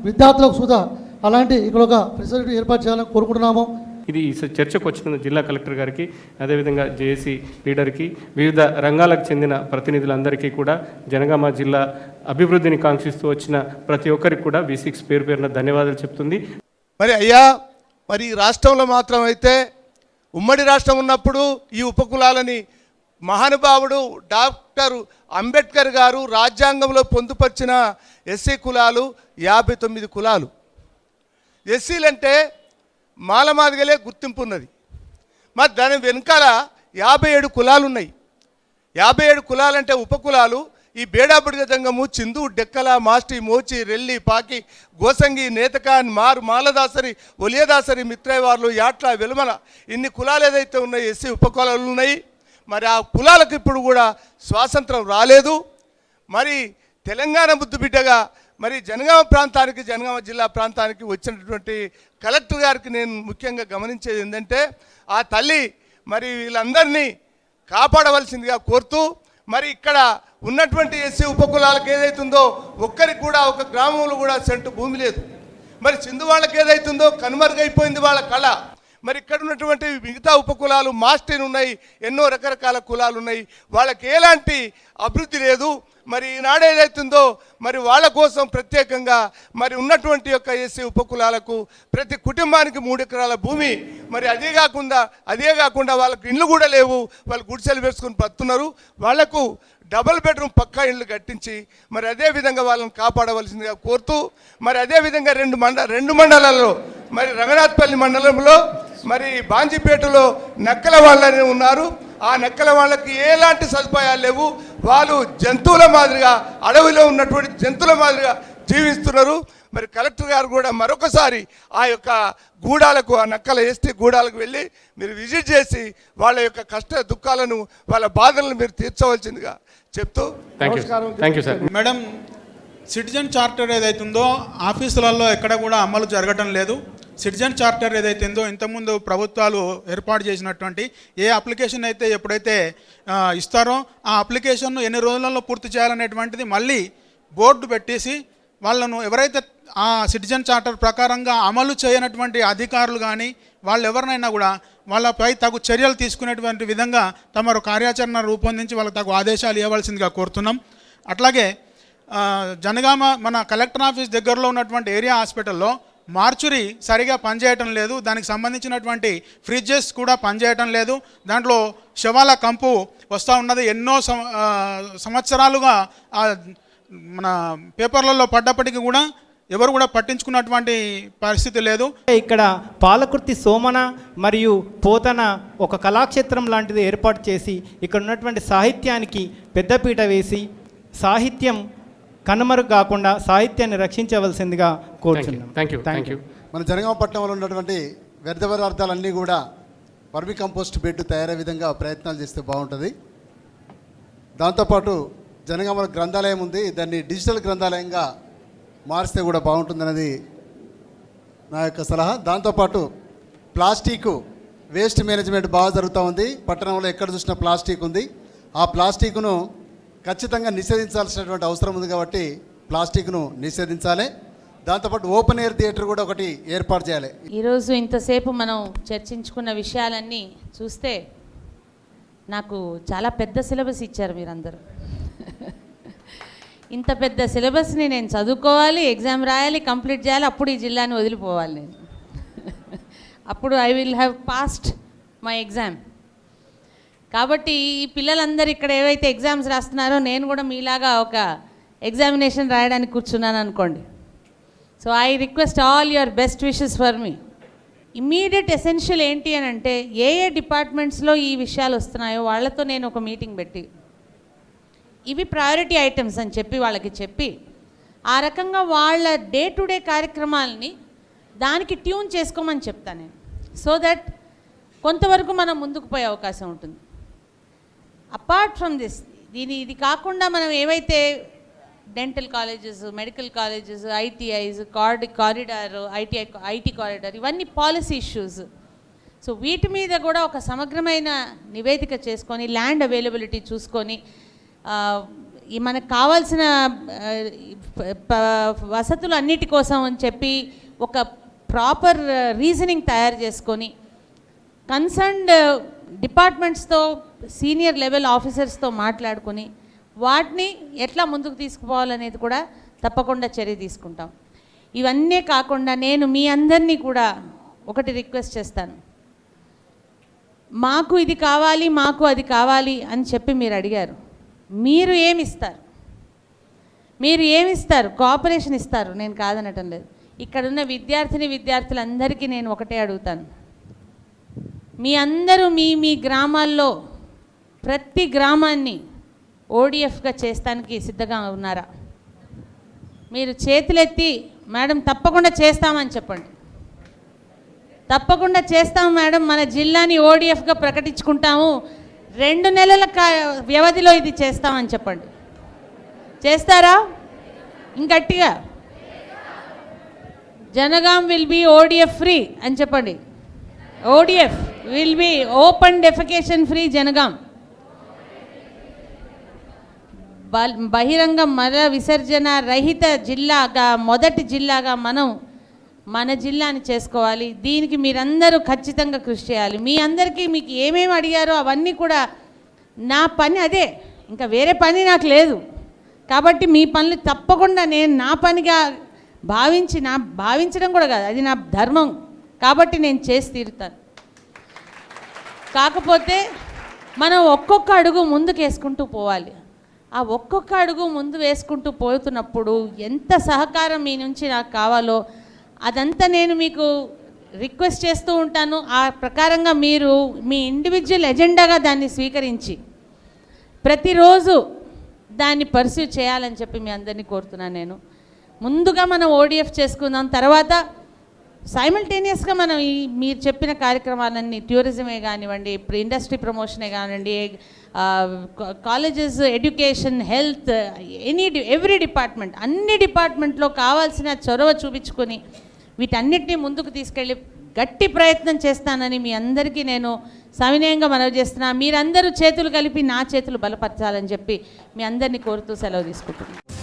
విద్యార్థులకు సుధా అలాంటి ఇక్కడ ఒక ఫెసిలిటీ ఏర్పాటు చేయాలని కోరుకుంటున్నాము. ఇది ఈ చర్చకు వచ్చిన జిల్లా కలెక్టర్ గారికి, అదేవిధంగా జేఏసీ లీడర్కి, వివిధ రంగాలకు చెందిన ప్రతినిధులందరికీ కూడా, జనగామ జిల్లా అభివృద్ధిని కాంక్షిస్తూ వచ్చిన ప్రతి ఒక్కరికి కూడా V6 పేరున ధన్యవాదాలు చెప్తుంది. మరి అయ్యా, మరి రాష్ట్రంలో మాత్రం అయితే ఉమ్మడి రాష్ట్రం ఉన్నప్పుడు ఈ ఉపకులాలని మహానుభావుడు డాక్టర్ అంబేద్కర్ గారు రాజ్యాంగంలో పొందుపరిచిన ఎస్సీ కులాలు 59 కులాలు. ఎస్సీలంటే మాలమాదిగలే గుర్తింపు ఉన్నది. మరి దాని వెనకాల 57 కులాలు ఉన్నాయి. 57 కులాలంటే ఉపకులాలు. ఈ బేడాబుడిగ జంగము, చిందు, డెక్కల, మాస్టి, మోచి, రెల్లి, పాకి, గోసంగి, నేతకాన్, మారు, మాలదాసరి, ఒలియదాసరి, మిత్రేవార్లు, యాట్ల, వెలుమల, ఇన్ని కులాలు ఏదైతే ఉన్నాయో ఎస్సీ ఉపకులాలు ఉన్నాయి. మరి ఆ కులాలకు ఇప్పుడు కూడా స్వాతంత్రం రాలేదు. మరి తెలంగాణ ముద్దుబిడ్డగా మరి జనగామ ప్రాంతానికి, జనగామ జిల్లా ప్రాంతానికి వచ్చినటువంటి కలెక్టర్ గారికి నేను ముఖ్యంగా గమనించేది ఏంటంటే, ఆ తల్లి మరి వీళ్ళందరినీ కాపాడవలసిందిగా కోరుతూ, మరి ఇక్కడ ఉన్నటువంటి ఎస్సీ ఉపకులాలకు ఏదైతుందో ఒక్కరికి కూడా ఒక గ్రామంలో కూడా సెంటు భూమి లేదు. మరి సింధు వాళ్ళకి ఏదైతుందో కనుమరుగైపోయింది వాళ్ళ కళ. మరి ఇక్కడ ఉన్నటువంటి మిగతా ఉపకులాలు మాస్టర్లు ఉన్నాయి, ఎన్నో రకరకాల కులాలు ఉన్నాయి, వాళ్ళకి ఎలాంటి అభివృద్ధి లేదు. మరి ఈనాడు ఏదైతుందో మరి వాళ్ళ కోసం ప్రత్యేకంగా మరి ఉన్నటువంటి యొక్క ఎస్సీ ఉపకులాలకు ప్రతి కుటుంబానికి 3 ఎకరాల భూమి, మరి అదే కాకుండా వాళ్ళకు ఇండ్లు కూడా లేవు, వాళ్ళు గుడిసెలు వేసుకొని బతున్నారు. వాళ్లకు డబుల్ బెడ్రూమ్ పక్కా ఇండ్లు కట్టించి మరి అదే విధంగా వాళ్ళని కాపాడవలసిందిగా కోరుతూ, మరి అదేవిధంగా రెండు మండలాల్లో మరి రంగనాథపల్లి మండలంలో మరి బాంజీపేటలో నక్కల వాళ్ళని ఉన్నారు. ఆ నక్కల వాళ్ళకి ఎలాంటి సదుపాయాలు లేవు. వాళ్ళు జంతువుల మాదిరిగా, అడవిలో ఉన్నటువంటి జంతువుల మాదిరిగా జీవిస్తున్నారు. మరి కలెక్టర్ గారు కూడా మరొకసారి ఆ యొక్క గూడాలకు, ఆ నక్కల ఎస్టీ గూడాలకు వెళ్ళి మీరు విజిట్ చేసి వాళ్ళ యొక్క కష్ట దుఃఖాలను, వాళ్ళ బాధలను మీరు తీర్చవలసిందిగా చెప్తూ మేడం, సిటిజన్ చార్టర్ ఏదైతుందో ఆఫీసులలో ఎక్కడ కూడా అమలు జరగటం లేదు. సిటిజన్ చార్టర్ ఏదైతుందో ఇంతకుముందు ప్రభుత్వాలు ఏర్పాటు చేసినటువంటి ఏ అప్లికేషన్ అయితే ఎప్పుడైతే ఇస్తారో ఆ అప్లికేషన్ను ఎన్ని రోజులలో పూర్తి చేయాలనేటువంటిది మళ్ళీ బోర్డు పెట్టేసి వాళ్ళను ఎవరైతే ఆ సిటిజన్ చార్టర్ ప్రకారంగా అమలు చేయనటువంటి అధికారులు కానీ వాళ్ళు ఎవరినైనా కూడా వాళ్ళపై తగు చర్యలు తీసుకునేటువంటి విధంగా తమరు కార్యాచరణ రూపొందించి వాళ్ళకి తగు ఆదేశాలు ఇవ్వవలసిందిగా కోరుతున్నాం. అట్లాగే జనగామ మన కలెక్టర్ ఆఫీస్ దగ్గరలో ఉన్నటువంటి ఏరియా హాస్పిటల్లో మార్చురీ సరిగా పనిచేయటం లేదు. దానికి సంబంధించినటువంటి ఫ్రిడ్జెస్ కూడా పనిచేయటం లేదు. దాంట్లో శవాల కంపు వస్తూ ఉన్నది. ఎన్నో సంవత్సరాలుగా మన పేపర్లలో పడ్డప్పటికీ కూడా ఎవరు కూడా పట్టించుకున్నటువంటి పరిస్థితి లేదు. ఇక్కడ పాలకుర్తి సోమన మరియు పోతన ఒక కళాక్షేత్రం లాంటిది ఏర్పాటు చేసి ఇక్కడ ఉన్నటువంటి సాహిత్యానికి పెద్దపీట వేసి సాహిత్యం కనుమరుగు కాకుండా సాహిత్యాన్ని రక్షించవలసిందిగా కోరుతున్నాం. Thank you. మన జనగామ పట్టణంలో ఉన్నటువంటి వ్యర్థ పదార్థాలన్నీ కూడా వర్మి కంపోస్ట్ బెడ్ తయారయ్యే విధంగా ప్రయత్నాలు చేస్తే బాగుంటుంది. దాంతోపాటు జనగామలో గ్రంథాలయం ఉంది, దాన్ని డిజిటల్ గ్రంథాలయంగా మారిస్తే కూడా బాగుంటుందన్నది నా యొక్క సలహా. దాంతోపాటు ప్లాస్టిక్ వేస్ట్ మేనేజ్మెంట్ బాగా జరుగుతూ ఉంది. పట్టణంలో ఎక్కడ చూసినా ప్లాస్టిక్ ఉంది. ఆ ప్లాస్టిక్ను ఖచ్చితంగా నిషేధించాల్సినటువంటి అవసరం ఉంది కాబట్టి ప్లాస్టిక్ను నిషేధించాలి. దాంతోపాటు ఓపెన్ ఎయిర్ థియేటర్ కూడా ఒకటి ఏర్పాటు చేయాలి. ఈరోజు ఇంతసేపు మనం చర్చించుకున్న విషయాలన్నీ చూస్తే నాకు చాలా పెద్ద సిలబస్ ఇచ్చారు మీరందరూ. ఇంత పెద్ద సిలబస్ని నేను చదువుకోవాలి, ఎగ్జామ్ రాయాలి, కంప్లీట్ చేయాలి, అప్పుడు ఈ జిల్లాని వదిలిపోవాలి నేను. అప్పుడు I will have passed my exam. కాబట్టి ఈ పిల్లలందరూ ఇక్కడ ఏవైతే ఎగ్జామ్స్ రాస్తున్నారో నేను కూడా మీలాగా ఒక ఎగ్జామినేషన్ రాయడానికి కూర్చున్నాను అనుకోండి. So I request all your best wishes for me. Immediate essential ఏంటి అని అంటే ఏ డిపార్ట్మెంట్స్లో ఈ విషయాలు వస్తున్నాయో వాళ్ళతో నేను ఒక మీటింగ్ పెట్టి ఇవి ప్రయారిటీ ఐటమ్స్ అని చెప్పి వాళ్ళకి చెప్పి ఆ రకంగా వాళ్ళ డే టు డే కార్యక్రమాలని దానికి ట్యూన్ చేసుకోమని చెప్తాను నేను. సో దట్ కొంతవరకు మనం ముందుకు పోయే అవకాశం ఉంటుంది. అపార్ట్ ఫ్రమ్ దిస్ ఇది కాకుండా మనం ఏవైతే dental colleges, medical colleges, ITIs, corridor, IT corridor, ఇవన్నీ పాలసీ ఇష్యూస్. సో వీటి మీద కూడా ఒక సమగ్రమైన నివేదిక చేసుకొని ల్యాండ్ అవైలబిలిటీ చూసుకొని మనకు కావాల్సిన వసతులు అన్నిటి కోసం అని చెప్పి ఒక ప్రాపర్ రీజనింగ్ తయారు చేసుకొని కన్సర్న్డ్ డిపార్ట్మెంట్స్తో సీనియర్ లెవెల్ ఆఫీసర్స్తో మాట్లాడుకొని వాటిని ఎట్లా ముందుకు తీసుకుపోవాలనేది కూడా తప్పకుండా చర్య తీసుకుంటాం. ఇవన్నీ కాకుండా నేను మీ అందరినీ కూడా ఒకటి రిక్వెస్ట్ చేస్తాను. మాకు ఇది కావాలి, మాకు అది కావాలి అని చెప్పి మీరు అడిగారు. మీరు ఏమిస్తారు? మీరు ఏమిస్తారు? కోఆపరేషన్ ఇస్తారు, నేను కాదనటం లేదు. ఇక్కడున్న విద్యార్థులందరికీ నేను ఒకటే అడుగుతాను, మీ అందరూ మీ గ్రామాల్లో ప్రతి గ్రామాన్ని ఓడిఎఫ్గా చేస్తానికి సిద్ధంగా ఉన్నారా? మీరు చేతులెత్తి మేడం తప్పకుండా చేస్తామని చెప్పండి. తప్పకుండా చేస్తాం మేడం, మన జిల్లాని ఓడిఎఫ్గా ప్రకటించుకుంటాము, 2 నెలల వ్యవధిలో ఇది చేస్తామని చెప్పండి. చేస్తారా? ఇంకట్టిగా Jangaon will be ODF free అని చెప్పండి. ODF will be open defecation free Jangaon. బహిరంగ మల విసర్జన రహిత జిల్లాగా మొదటి జిల్లాగా మన జిల్లాని చేసుకోవాలి. దీనికి మీరందరూ ఖచ్చితంగా కృషి చేయాలి. మీ అందరికీ మీకు ఏమేమి అడిగారో అవన్నీ కూడా నా పని అదే, ఇంకా వేరే పని నాకు లేదు. కాబట్టి మీ పనులు తప్పకుండా నేను నా పనిగా భావించడం కూడా కాదు, అది నా ధర్మం కాబట్టి నేను చేసి తీరుతాను. కాకపోతే మనం ఒక్కొక్క అడుగు ముందుకు వేసుకుంటూ పోవాలి. ఆ ఒక్కొక్క అడుగు ముందు వేసుకుంటూ పోతున్నప్పుడు ఎంత సహకారం మీ నుంచి నాకు కావాలో అదంతా నేను మీకు రిక్వెస్ట్ చేస్తూ ఉంటాను. ఆ ప్రకారంగా మీరు మీ ఇండివిజువల్ ఎజెండాగా దాన్ని స్వీకరించి ప్రతిరోజు దాన్ని పర్స్యూ చేయాలని చెప్పి మీ అందరినీ కోరుతున్నాను. నేను ముందుగా మనం ఓడిఎఫ్ చేసుకుందాం, తర్వాత సైమల్టేనియస్గా మనం మీరు చెప్పిన కార్యక్రమాలన్నీ టూరిజమే కానివ్వండి, ఇప్పుడు ఇండస్ట్రీ ప్రమోషనే కానివ్వండి, colleges, education, health, every department, అన్ని డిపార్ట్మెంట్లో కావాల్సిన చొరవ చూపించుకొని వీటన్నిటినీ ముందుకు తీసుకెళ్ళి గట్టి ప్రయత్నం చేస్తానని మీ అందరికీ నేను సవినయంగా మనవి చేస్తున్నా. మీరందరూ చేతులు కలిపి నా చేతులు బలపరచాలని చెప్పి మీ అందరినీ కోరుతూ సెలవు తీసుకుంటున్నాను.